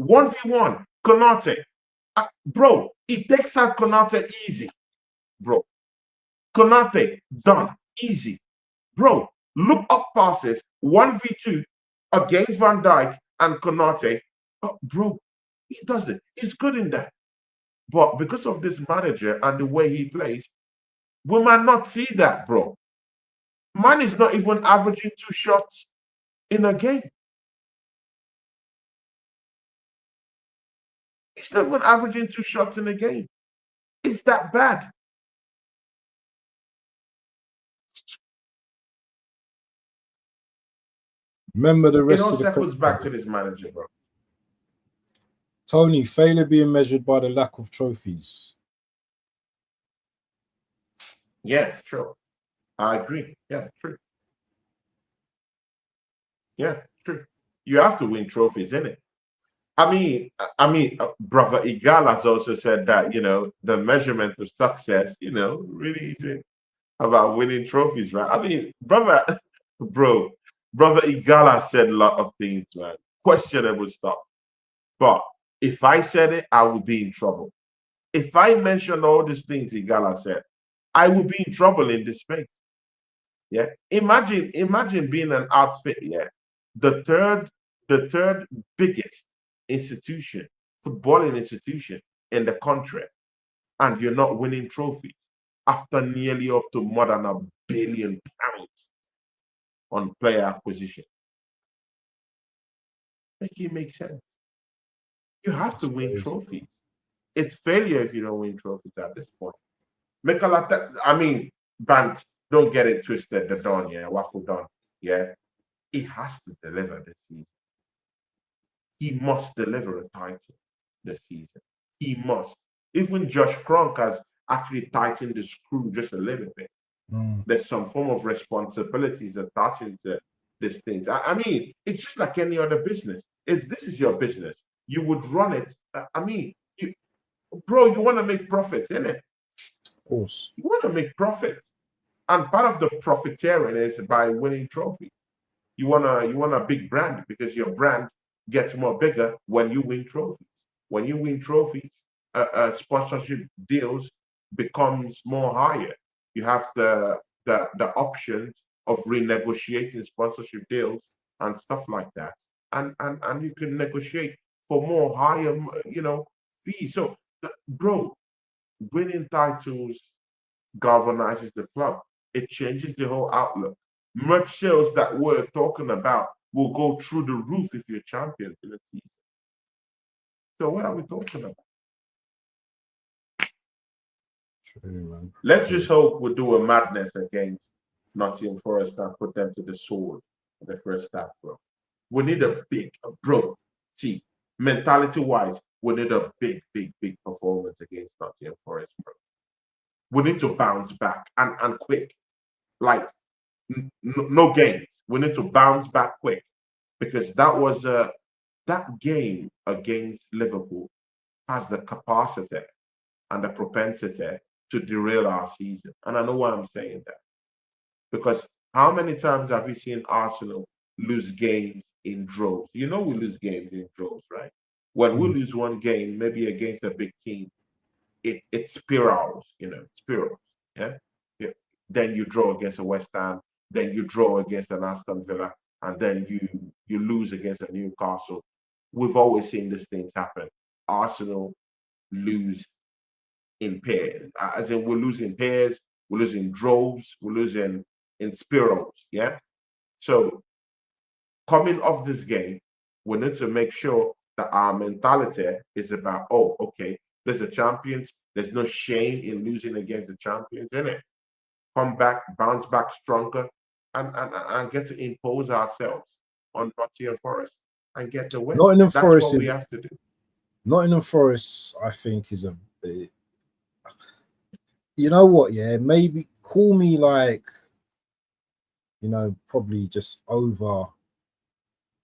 Speaker 1: 1v1, Konate. Bro, he takes out Konate easy, bro. Konate, done, easy. Bro, look up passes, 1v2 against Van Dijk and Konate. Bro, he does it. He's good in that. But because of this manager and the way he plays, we might not see that, bro. Man is not even averaging 2 shots in a game. He's not even averaging 2 shots in a game. It's that bad.
Speaker 2: Remember the
Speaker 1: It
Speaker 2: rest
Speaker 1: all
Speaker 2: of the
Speaker 1: circles
Speaker 2: question.
Speaker 1: back to this manager, bro.
Speaker 2: Tony, failure being measured by the lack of trophies.
Speaker 1: Yeah, sure. I agree. Yeah, true. Yeah, true. You have to win trophies, innit? Brother Igal has also said that, the measurement of success, really isn't about winning trophies, right? Brother Igal has said a lot of things, man. Questionable stuff. But if I said it, I would be in trouble. If I mention all these things Igala said, I will be in trouble in this space. Yeah. Imagine being an outfit, yeah. The third, the third biggest institution, footballing institution in the country, and you're not winning trophies after nearly up to more than £1 billion on player acquisition. Make it make sense. You have to
Speaker 2: It's
Speaker 1: win
Speaker 2: crazy.
Speaker 1: trophies. It's failure if you don't win trophies at this point. Make a lot. I mean, Bant, don't get it twisted. The Don, yeah, Waffle Don, yeah, he has to deliver this season. He must deliver a title this season. He must. Even Josh Kronk has actually tightened the screw just a little bit.
Speaker 2: Mm.
Speaker 1: There's some form of responsibilities attaching to these things. I mean, it's just like any other business. If this is your business, you would run it. I mean, bro, you want to make profit, innit?
Speaker 2: Of course.
Speaker 1: You want to make profit. And part of the profiteering is by winning trophies. You want a big brand because your brand gets more bigger when you win trophies. When you win trophies, sponsorship deals becomes more higher. You have the options of renegotiating sponsorship deals and stuff like that, and you can negotiate for more higher, fees. So, bro, winning titles galvanizes the club. It changes the whole outlook. Merch sales that we're talking about will go through the roof if you're champions in the season. So what are we talking about?
Speaker 2: True, man.
Speaker 1: Let's
Speaker 2: True.
Speaker 1: just hope we do a madness against Nottingham Forest and put them to the sword in the first half, bro. We need a big, bro. See, mentality wise, we need a big, big, big performance against Nottingham Forest, bro. We need to bounce back and quick. Like no games. We need to bounce back quick because that game against Liverpool has the capacity and the propensity to derail our season. And I know why I'm saying that because how many times have we seen Arsenal lose games in droves? You know we lose games in droves, right? When we
Speaker 2: Mm.
Speaker 1: lose one game, maybe against a big team, it spirals, spirals. Yeah? Yeah. Then you draw against a West Ham, then you draw against an Aston Villa, and then you lose against a Newcastle. We've always seen these things happen. Arsenal lose in pairs, as in we're losing pairs, we're losing droves, we're losing in spirals. Yeah. So coming off this game, we need to make sure that our mentality is about, oh, okay, there's the champions. There's no shame in losing against the champions, in it. Come back, bounce back stronger, and get to impose ourselves on Nottingham Forest and get the win.
Speaker 2: Nottingham
Speaker 1: That's
Speaker 2: Forest
Speaker 1: what we
Speaker 2: is
Speaker 1: have to do.
Speaker 2: Nottingham Forest. I think is a. You know what? Yeah, maybe call me like, probably just overhyping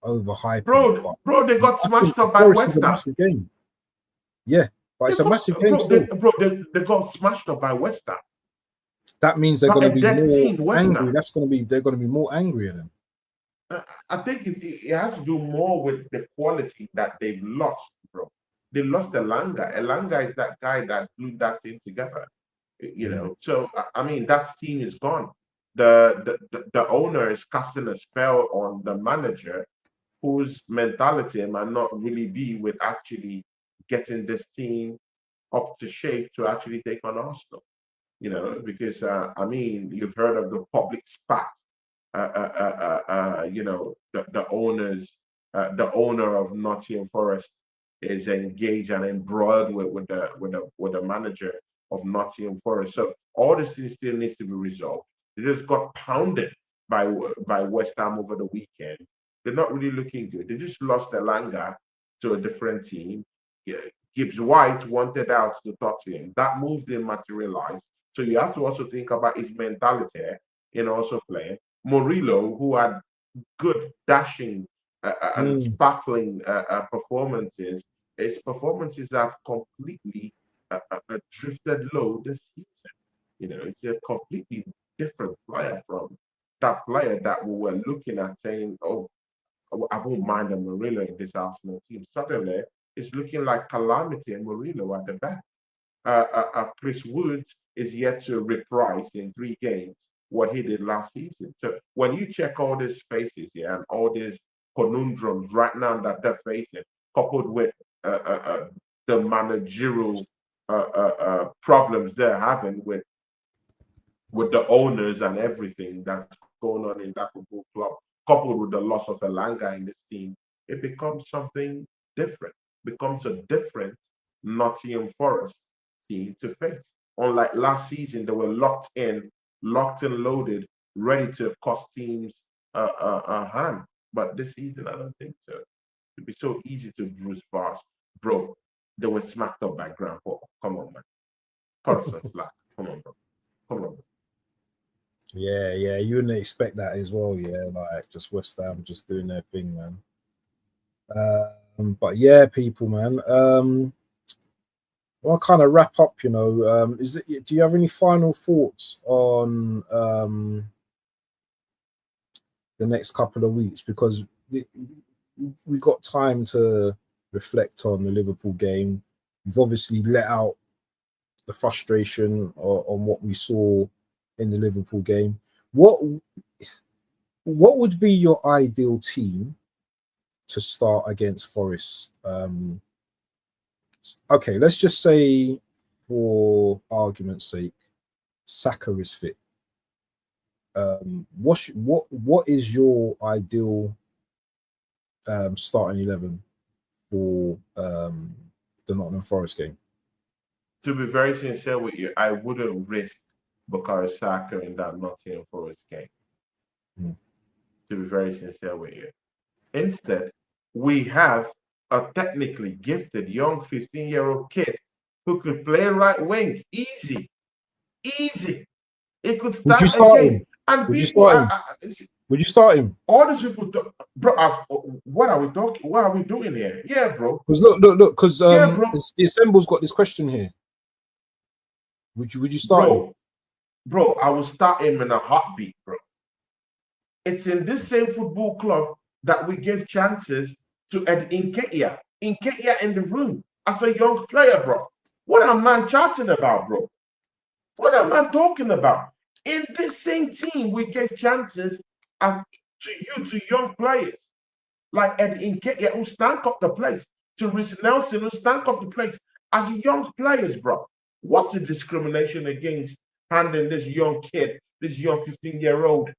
Speaker 2: it, but
Speaker 1: They got
Speaker 2: I think
Speaker 1: smashed
Speaker 2: the
Speaker 1: up by
Speaker 2: Forest is
Speaker 1: West
Speaker 2: a
Speaker 1: Ham.
Speaker 2: massive game. Yeah, but it's a massive game
Speaker 1: Bro, they,
Speaker 2: still.
Speaker 1: bro, they got smashed up by West Ham.
Speaker 2: That means they're
Speaker 1: But
Speaker 2: going to
Speaker 1: a
Speaker 2: be
Speaker 1: dead
Speaker 2: more
Speaker 1: team, West
Speaker 2: angry.
Speaker 1: Ham.
Speaker 2: They're going to be more angrier then.
Speaker 1: I think it has to do more with the quality that they've lost, bro. They lost Elanga. Elanga is that guy that glued that team together. So I mean that team is gone. The owner is casting a spell on the manager, whose mentality might not really be with actually getting this team up to shape to actually take on Arsenal. Because I mean you've heard of the public spat. The owner of Nottingham Forest is engaged and embroiled with the manager of Nottingham Forest. So all this thing still needs to be resolved. They just got pounded by West Ham over the weekend. They're not really looking good. They just lost Elanga to a different team. Yeah, Gibbs White wanted out to Tottenham. That move didn't materialize. So you have to also think about his mentality in also playing. Murillo, who had good dashing and
Speaker 2: Mm.
Speaker 1: sparkling performances, his performances have completely drifted low this season. It's a completely different player from that player that we were looking at saying, oh, I won't mind a Murillo in this Arsenal team. Suddenly, it's looking like Calamity and Murillo at the back. Chris Woods is yet to reprise in 3 games what he did last season. So when you check all these spaces, yeah, and all these conundrums right now that they're facing, coupled with the managerial problems they're having with the owners and everything that's going on in that football club, coupled with the loss of Elanga in this team, it becomes something different. Becomes a different Nottingham Forest team to face. Unlike last season, they were locked and loaded, ready to cost teams a hand. But this season, I don't think so. It'd be so easy to bruise past, bro. They were smacked up by Grandpa. Come on, man. Cut us some slack. Come on, bro. Come on. Bro.
Speaker 2: Yeah, you wouldn't expect that as well. Yeah, like just West Ham just doing their thing, man. But yeah, people, man. I'll kind of wrap up. You know, do you have any final thoughts on the next couple of weeks? Because we got time to reflect on the Liverpool game. We've obviously let out the frustration on what we saw in the Liverpool game. What would be your ideal team to start against Forest? Okay, let's just say, for argument's sake, Saka is fit. What is your ideal starting 11 for the Nottingham Forest game?
Speaker 1: To be very sincere with you, I wouldn't risk Bukayo Saka in that Nottingham Forest game. To be very sincere with you. Instead, we have a technically gifted young 15-year-old kid who could play right wing. Easy. He could start a game. And
Speaker 2: Would you start him? Would you start him?
Speaker 1: All these people, bro. What are we talking? What are we doing here? Yeah, bro.
Speaker 2: Because look. Because the Assemble's got this question here. Would you start him?
Speaker 1: Bro, I will start him in a heartbeat, bro. It's in this same football club that we gave chances to Ed Nketiah. Nketiah in the room as a young player, bro. What am I chatting about, bro? What am I talking about? In this same team, we gave chances to young players like Ed Nketiah, who stank up the place, to Rhys Nelson, who stank up the place as young players, bro. What's the discrimination against handing this young kid, this young 15-year-old,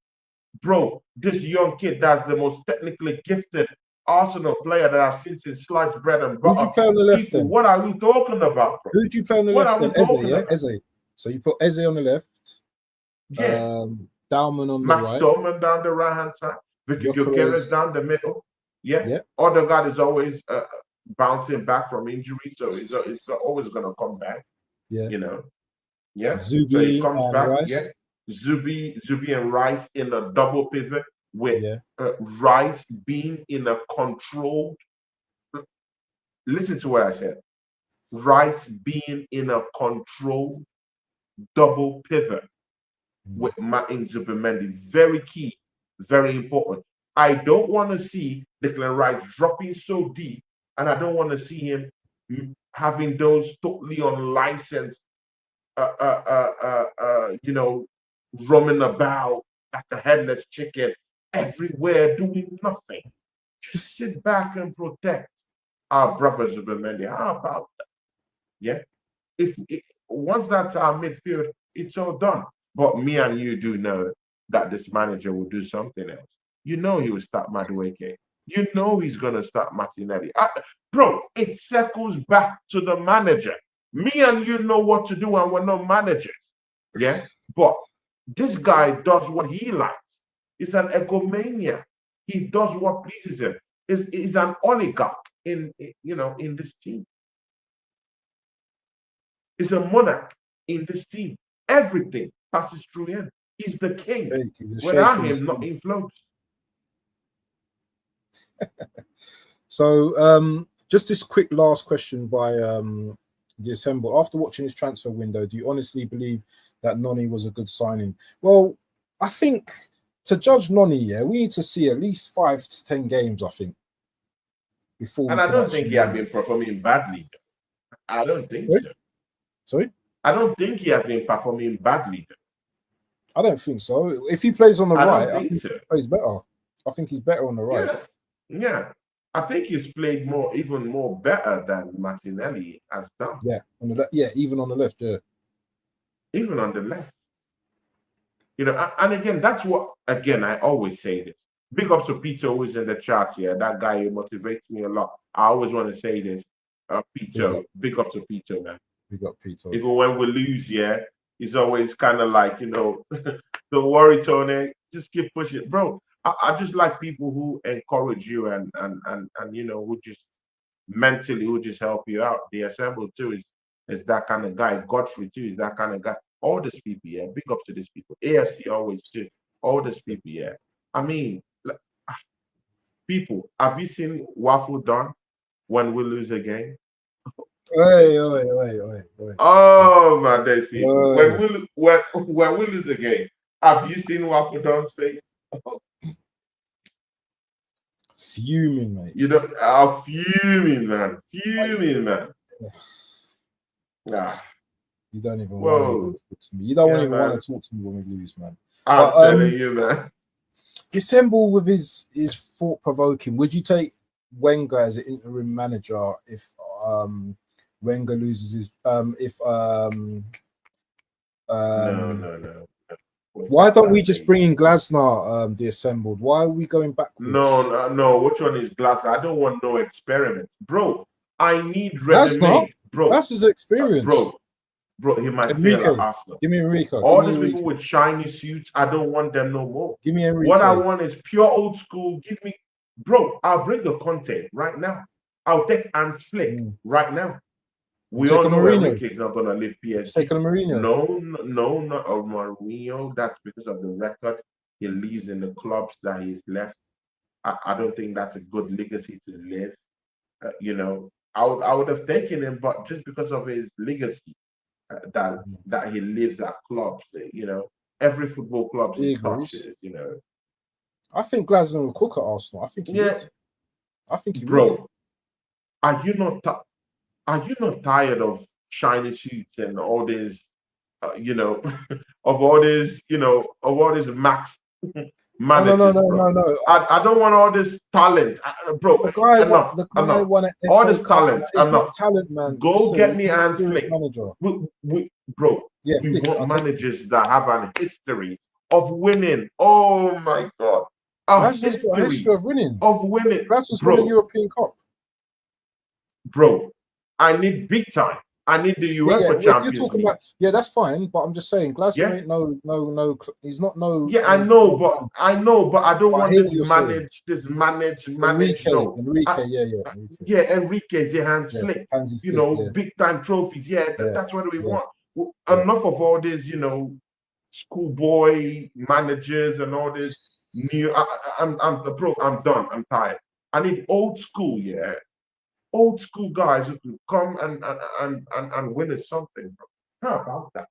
Speaker 1: bro, this young kid that's the most technically gifted Arsenal player that I've seen since sliced bread and butter?
Speaker 2: Who'd you play on the left
Speaker 1: People,
Speaker 2: then?
Speaker 1: what are we talking about, bro?
Speaker 2: Who'd you play on the left then? Eze, yeah? Eze. So you put Eze on the left.
Speaker 1: Yeah.
Speaker 2: Dowman on the
Speaker 1: Max
Speaker 2: right.
Speaker 1: Dowman down the right-hand side. Vicky Gyökeres down the middle. Yeah. Odegaard is always bouncing back from injury, so it's always going to come back.
Speaker 2: Yeah.
Speaker 1: You know. Yeah.
Speaker 2: Zubi
Speaker 1: so he comes back.
Speaker 2: Rice.
Speaker 1: Yeah. Zubi and Rice in a double pivot with Rice being in a controlled. Listen to what I said. Rice being in a controlled double pivot with Martin Zubimendi. Very key, very important. I don't want to see Declan Rice dropping so deep, and I don't want to see him having those totally unlicensed, roaming about like a headless chicken everywhere doing nothing. Just sit back and protect our brothers Zubimendi. How about that? Yeah. Once that's our midfield, it's all done. But me and you do know that this manager will do something else. You know he will start Madueke. You know he's going to start Martinelli. Bro, it circles back to the manager. Me and you know what to do, and we're not managers. Yeah? But this guy does what he likes. He's an egomaniac. He does what pleases him. He's an oligarch in this team. He's a monarch in this team. Everything passes through him. He's the king. Without him, nothing floats.
Speaker 2: So, just this quick last question by the Assemble. After watching his transfer window, do you honestly believe that Noni was a good signing? Well, I think to judge Noni, we need to see at least 5 to 10 games, I think.
Speaker 1: And I don't think he had been performing badly. I don't think so.
Speaker 2: Sorry,
Speaker 1: I don't think he has been performing badly.
Speaker 2: I don't think so. If he plays on the
Speaker 1: I
Speaker 2: right,
Speaker 1: don't
Speaker 2: I
Speaker 1: think
Speaker 2: think
Speaker 1: so.
Speaker 2: he plays better. I think he's better on the right.
Speaker 1: Yeah, yeah. I think he's played even more better than Martinelli has done.
Speaker 2: Yeah, on the left. Yeah, even on the left. Yeah,
Speaker 1: Even on the left. And again, that's what, again, I always say this. Big up to Peter, who is in the chat here. That guy who motivates me a lot. I always want to say this. Peter, big up to Peter, man.
Speaker 2: we got Peter.
Speaker 1: Even when we lose, yeah, he's always kind of like, don't worry, Tony, just keep pushing. Bro, I just like people who encourage you and who just mentally who just help you out. The Assemble too is that kind of guy. Godfrey too is that kind of guy. All these people, yeah. Big up to these people. AFC always too. All these people, yeah. I mean, people, have you seen Waffle done when we lose a game?
Speaker 2: Hey.
Speaker 1: Oh my days, people. When we lose a game, have you seen Waffle Don's face?
Speaker 2: Fuming, mate.
Speaker 1: I'm fuming, man. Fuming, man. Ah.
Speaker 2: You don't even want to talk to me. You don't even want to talk to me when we lose, man.
Speaker 1: I'm telling you, man.
Speaker 2: Dissemble with his thought provoking. Would you take Wenger as an interim manager if Wenger loses his
Speaker 1: No.
Speaker 2: Why don't we just bring in Glasner, the assembled? Why are we going backwards?
Speaker 1: No. Which one is Glasner? I don't want no experiment, bro. I need ready-made, bro.
Speaker 2: That's his experience,
Speaker 1: bro. He might fail at Arsenal.
Speaker 2: Give me Enrico.
Speaker 1: All these people with shiny suits, I don't want them no more.
Speaker 2: Give me Enrico.
Speaker 1: What I want is pure old school. Give me, bro. I'll bring the content right now. I'll take Ant Flick right now. We all know Enrique is not gonna leave PSG.
Speaker 2: Take on Mourinho.
Speaker 1: No, not Mourinho. That's because of the record he leaves in the clubs that he's left. I don't think that's a good legacy to live. I would have taken him, but just because of his legacy that he lives at clubs, every football club he touches,
Speaker 2: I think Glasner will cook at Arsenal. I think he would. I think he would.
Speaker 1: Are you not tired of shiny suits and all this, of all this max managers?
Speaker 2: No.
Speaker 1: I don't want all this talent, bro.
Speaker 2: The guy
Speaker 1: enough.
Speaker 2: won an
Speaker 1: All
Speaker 2: FA
Speaker 1: this
Speaker 2: Cup.
Speaker 1: talent.
Speaker 2: It's not talent, man.
Speaker 1: Go get me Ant Flick. We want managers that have an history of winning. Oh my God.
Speaker 2: A history of winning. That's just won a European Cup.
Speaker 1: Bro, I need big time. I need the UEFA Champions League.
Speaker 2: That's fine, but I'm just saying, Glasner ain't no. He's not no.
Speaker 1: Yeah, I know, but I don't want this managed. Enrique is the hands flick. Big time trophies. That's what we want. Enough of all this, schoolboy managers and all this new. I'm done. I'm tired. I need old school. Old school guys who can come and win us something, bro. How about that?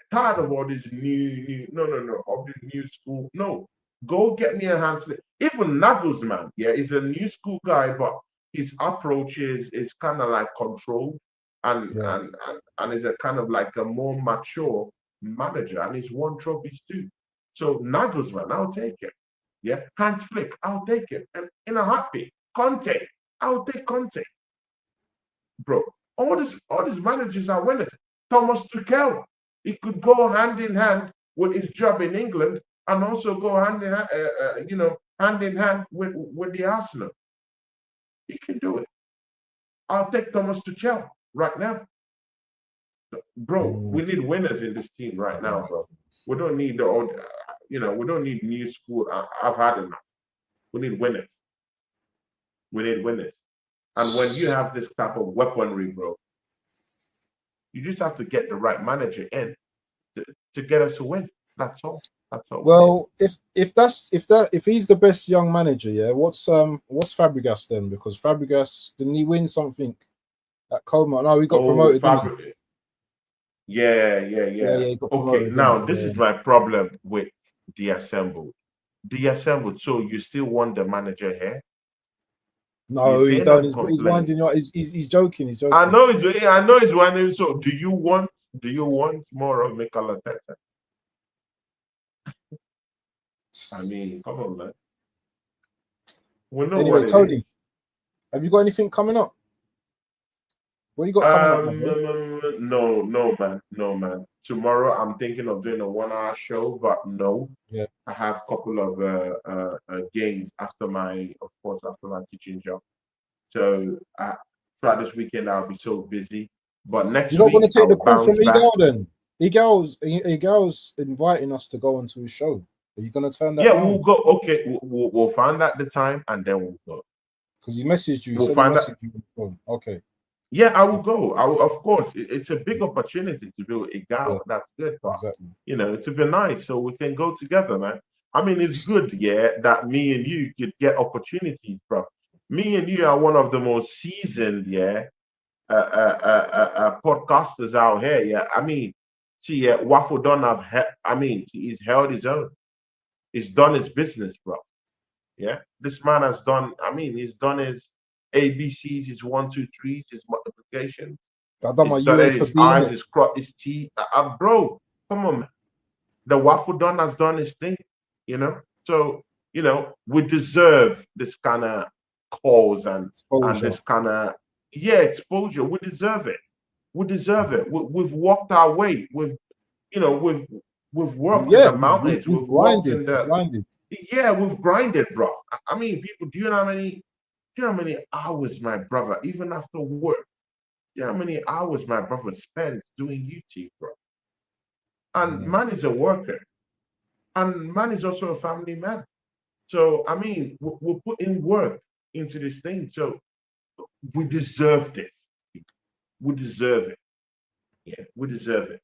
Speaker 1: Tired of all this new of this new school. No, go get me a hand. Even Nagelsmann, he's a new school guy, but his approach is kind of like controlled and is a kind of like a more mature manager, and he's won trophies too. So Nagelsmann, I'll take it. Hans Flick, I'll take it. And in a heartbeat, Conte, I'll take Conte. Bro, all these managers are winners. Thomas Tuchel, he could go hand in hand with his job in England and also go hand in hand with the Arsenal. He can do it. I'll take Thomas Tuchel right now. Bro, we need winners in this team right now, bro. We don't need we don't need new school. I've had enough. We need winners. And when you have this type of weaponry, bro, you just have to get the right manager in to get us to win. That's all.
Speaker 2: Well, if he's the best young manager, what's Fabregas then? Because Fabregas, didn't he win something at Como? No, he got promoted.
Speaker 1: Yeah. Okay, now this is my problem with the assembled. So you still want the manager here?
Speaker 2: No, he
Speaker 1: saying
Speaker 2: don't.
Speaker 1: I'm
Speaker 2: He's
Speaker 1: complaining.
Speaker 2: winding you up. He's joking. He's
Speaker 1: I
Speaker 2: joking.
Speaker 1: know it's one. So do you want more of Mikel Arteta? I mean, come on, man. We know
Speaker 2: Anyway,
Speaker 1: what it is.
Speaker 2: Tony, have you got anything coming up? What you got coming up, my bro?
Speaker 1: No, man, no, man. Tomorrow I'm thinking of doing a 1 hour show, but no,
Speaker 2: Yeah.
Speaker 1: I have a couple of games after my teaching job. So throughout this weekend I'll be so busy. But next
Speaker 2: You're not going
Speaker 1: week
Speaker 2: to take the
Speaker 1: I'll
Speaker 2: call
Speaker 1: bounce
Speaker 2: from
Speaker 1: back.
Speaker 2: Egal then? Egal's inviting us to go onto his show. Are you going to turn that
Speaker 1: Yeah, we'll
Speaker 2: down?
Speaker 1: go. Okay, we'll find out the time and then we'll go.
Speaker 2: Because he messaged you. He
Speaker 1: We'll
Speaker 2: said he
Speaker 1: find out.
Speaker 2: messaged you on the phone. Okay.
Speaker 1: Yeah, I will go. Of course, it's a big opportunity to do a
Speaker 2: Yeah,
Speaker 1: gal. That's good, but
Speaker 2: exactly.
Speaker 1: it would be nice so we can go together, man. I mean, it's good, yeah, that me and you could get opportunities, bro. Me and you are one of the most seasoned, yeah, podcasters out here, yeah. I mean, see, yeah, Waffle Don he's held his own. He's done his business, bro. Yeah, this man has done. I mean, he's done his ABCs, his one, two, threes, his multiplication.
Speaker 2: I done my
Speaker 1: He's done it, his
Speaker 2: UEFA B in
Speaker 1: eyes,
Speaker 2: it.
Speaker 1: his cross, his teeth. Bro, come on, man. The Waffle Don has done his thing. So, we deserve this kind of calls and
Speaker 2: Exposure.
Speaker 1: this kind of exposure. We deserve it. We deserve it. We've walked our way. We've worked in
Speaker 2: Yeah,
Speaker 1: the mountains.
Speaker 2: we've
Speaker 1: We've walked
Speaker 2: grinded.
Speaker 1: in the
Speaker 2: Grinded.
Speaker 1: yeah, we've grinded, bro. I mean, people, do you know how many hours my brother, even after work, do you know how many hours my brother spends doing YouTube, bro? And
Speaker 2: Mm.
Speaker 1: man is a worker, and man is also a family man. So, I mean, we're putting work into this thing. So, we deserve this. We deserve it. Yeah, we deserve it.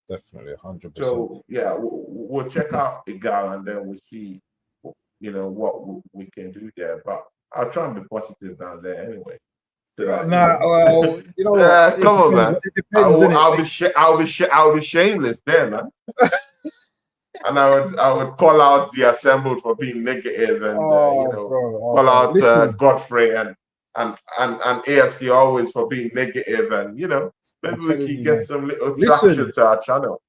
Speaker 2: Definitely, 100%.
Speaker 1: So, yeah, we'll check out Igal and then we'll see, what we can do there. But I'll try and be positive down there anyway. So that
Speaker 2: Nah, well, you know what? It
Speaker 1: come on,
Speaker 2: depends.
Speaker 1: man.
Speaker 2: It depends, innit?
Speaker 1: I'll be shameless there, man. And I would call out the assembled for being negative, and
Speaker 2: Oh, bro. Oh,
Speaker 1: call
Speaker 2: bro.
Speaker 1: out
Speaker 2: Listen,
Speaker 1: Godfrey and AFC always for being negative, and
Speaker 2: I'm
Speaker 1: maybe we
Speaker 2: telling
Speaker 1: can
Speaker 2: you,
Speaker 1: get
Speaker 2: man.
Speaker 1: some little traction
Speaker 2: Listen,
Speaker 1: to our channel.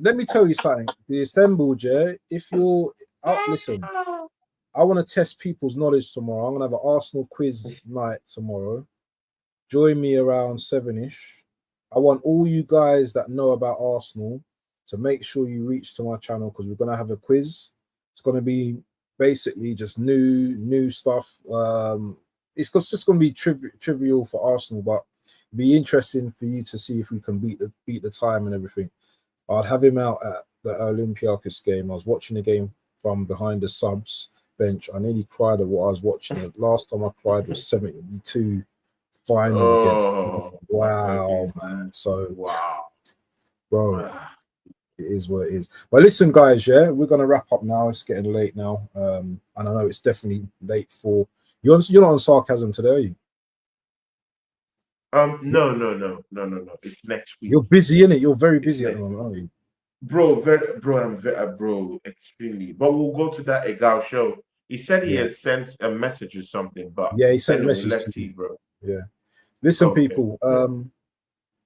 Speaker 2: let me tell you something. The assembled, yeah. If you're out, listen. I want to test people's knowledge tomorrow. I'm gonna have an Arsenal quiz night tomorrow. Join me around 7ish. I want all you guys that know about Arsenal to make sure you reach to my channel because we're gonna have a quiz. It's gonna be basically just new stuff. It's just gonna be trivial for Arsenal, but it'll be interesting for you to see if we can beat the time and everything. I'd have him out at the Olympiacos game. I was watching the game from behind the subs bench. I nearly cried at what I was watching. The last time I cried was 72 final against.
Speaker 1: Oh,
Speaker 2: Wow,
Speaker 1: okay.
Speaker 2: man. So,
Speaker 1: Wow.
Speaker 2: bro, it is what it is. But listen, guys, yeah, we're gonna wrap up now. It's getting late now. And I know it's definitely late for you're not on sarcasm today, are you?
Speaker 1: No. It's next week.
Speaker 2: You're busy in it. You're very
Speaker 1: It's
Speaker 2: busy at the
Speaker 1: next.
Speaker 2: moment, aren't you?
Speaker 1: Bro, extremely. But we'll go to that Egal show. He said he
Speaker 2: Yeah.
Speaker 1: has sent a message or something, but
Speaker 2: Yeah, he sent a
Speaker 1: anyway,
Speaker 2: message
Speaker 1: let's
Speaker 2: to
Speaker 1: see,
Speaker 2: you.
Speaker 1: bro.
Speaker 2: Yeah. Listen,
Speaker 1: Okay.
Speaker 2: people.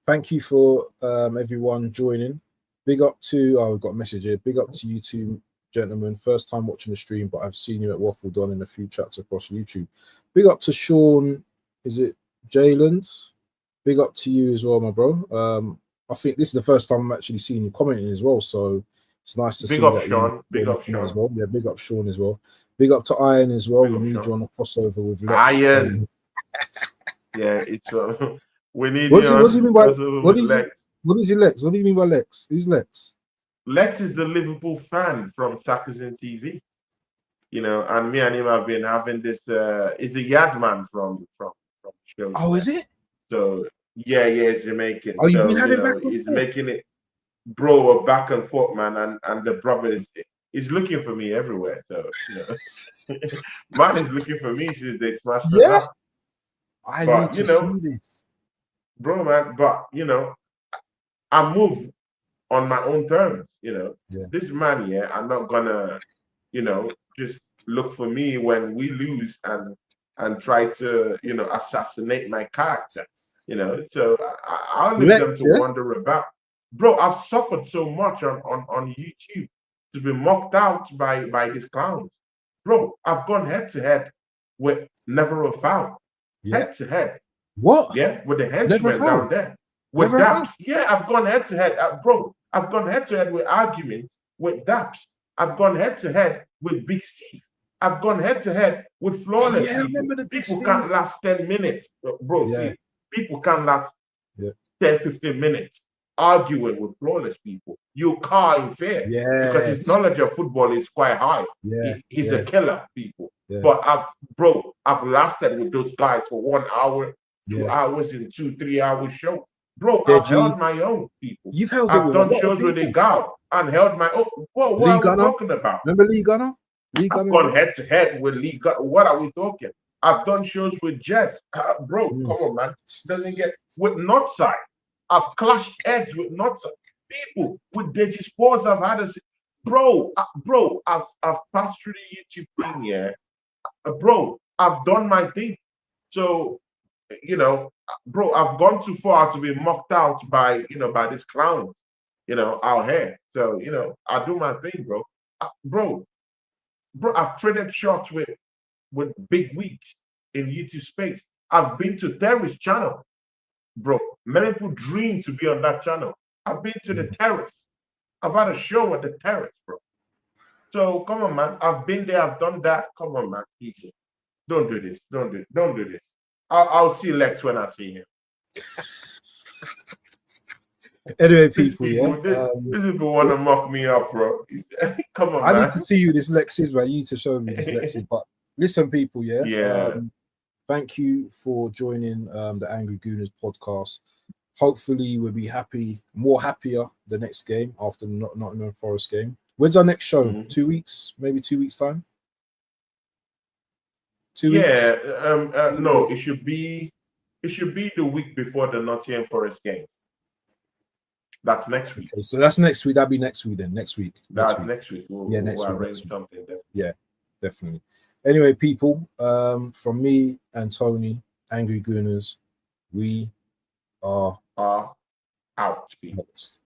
Speaker 2: Thank you for everyone joining. Big up to we've got a message here. Big up to you two gentlemen. First time watching the stream, but I've seen you at Waffle Don in a few chats across YouTube. Big up to Sean. Is it Jayland? Big up to you as well, my bro. I think this is the first time I'm actually seeing you commenting as well. So it's nice to
Speaker 1: Big
Speaker 2: see
Speaker 1: up
Speaker 2: that you
Speaker 1: Sean. Big up
Speaker 2: comment as
Speaker 1: Sean.
Speaker 2: well. Yeah, big up Sean as well. Big up to Iron as well.
Speaker 1: Big
Speaker 2: We
Speaker 1: up
Speaker 2: need
Speaker 1: Sean.
Speaker 2: you on a crossover with Lex.
Speaker 1: Iron. Yeah, it's we need
Speaker 2: What
Speaker 1: you
Speaker 2: does he
Speaker 1: on
Speaker 2: mean by
Speaker 1: crossover
Speaker 2: what
Speaker 1: with
Speaker 2: is it?
Speaker 1: Lex.
Speaker 2: What is he Lex? What do you mean by Lex? Who's Lex?
Speaker 1: Lex is the Liverpool fan from Sarkisian TV. And me and him have been having this. He's a yard man from shows.
Speaker 2: Oh, is it?
Speaker 1: So yeah, Jamaican.
Speaker 2: Oh, you've
Speaker 1: So
Speaker 2: been having back and
Speaker 1: he's
Speaker 2: forth.
Speaker 1: making it, bro, a back and forth, man, and the brother is looking for me everywhere. So man is looking for me since they smashed us
Speaker 2: Yeah,
Speaker 1: up.
Speaker 2: I need
Speaker 1: But
Speaker 2: to see this.
Speaker 1: bro, man, but I move on my own terms.
Speaker 2: Yeah,
Speaker 1: This man, yeah, I'm not gonna, just look for me when we lose and and try to, assassinate my character. So I'll leave them to wonder about. Bro, I've suffered so much on YouTube to be mocked out by these clowns. Bro, I've gone head to head with Never a Foul. Head to head.
Speaker 2: What?
Speaker 1: Yeah, with the
Speaker 2: Never
Speaker 1: henchmen
Speaker 2: foul.
Speaker 1: down there. With
Speaker 2: Never
Speaker 1: Daps.
Speaker 2: foul.
Speaker 1: Yeah, I've gone head to head. Bro, I've gone head to head with arguments with Daps. I've gone head to head with Big Steve. I've gone head to head with flawless
Speaker 2: I
Speaker 1: people.
Speaker 2: remember the Big
Speaker 1: People
Speaker 2: Steve.
Speaker 1: can't last 10 minutes. Bro, see, people can't last 10, 15 minutes arguing with flawless people. You can't fear because his knowledge of football is quite high. He's a killer, people. But I've lasted with those guys for 1 hour, 2 hours, and 2-3 hour show. Bro, I've held my own, people.
Speaker 2: You've held it
Speaker 1: I've
Speaker 2: with
Speaker 1: done
Speaker 2: a lot
Speaker 1: shows
Speaker 2: of
Speaker 1: with
Speaker 2: people.
Speaker 1: a gal and held my own. What
Speaker 2: Lee
Speaker 1: are we
Speaker 2: Gunner?
Speaker 1: talking about?
Speaker 2: Remember Lee Gunner?
Speaker 1: I've gone head to head with Lee Gunner. What are we talking? I've done shows with Jess. Bro, come on, man. Doesn't get with Northside. I've clashed heads with Northside. People with Deji Sports. I've had a I've passed through the YouTube thing, yeah. Bro, I've done my thing. So, bro, I've gone too far to be mocked out by these clowns, out here. So, I do my thing, bro. Bro, I've traded shots with big wigs in YouTube space. I've been to Terrace channel, bro. Many people dream to be on that channel. I've been to the Terrace. I've had a show at the Terrace, bro. So come on, man. I've been there. I've done that. Come on, man. Easy. Don't do this. Don't do this. I'll see Lex when I see him.
Speaker 2: Anyway, people,
Speaker 1: these people want to mock me up, bro. Come on, man.
Speaker 2: I need to see you this Lex is, man. You need to show me this Lex is. But listen, people, thank you for joining the Angry Gooners podcast. Hopefully, we'll be more happier the next game after the Nottingham Forest game. When's our next show? 2 weeks, maybe 2 weeks time. 2 weeks.
Speaker 1: No, it should be the week before the Nottingham Forest game. That's next week.
Speaker 2: Okay, so that's next week. That'll be next week then. Next week.
Speaker 1: That's next week.
Speaker 2: Next week.
Speaker 1: Arrange something. Definitely.
Speaker 2: Yeah, definitely. Anyway, people, from me and Tony, Angry Gooners, we are
Speaker 1: out, people.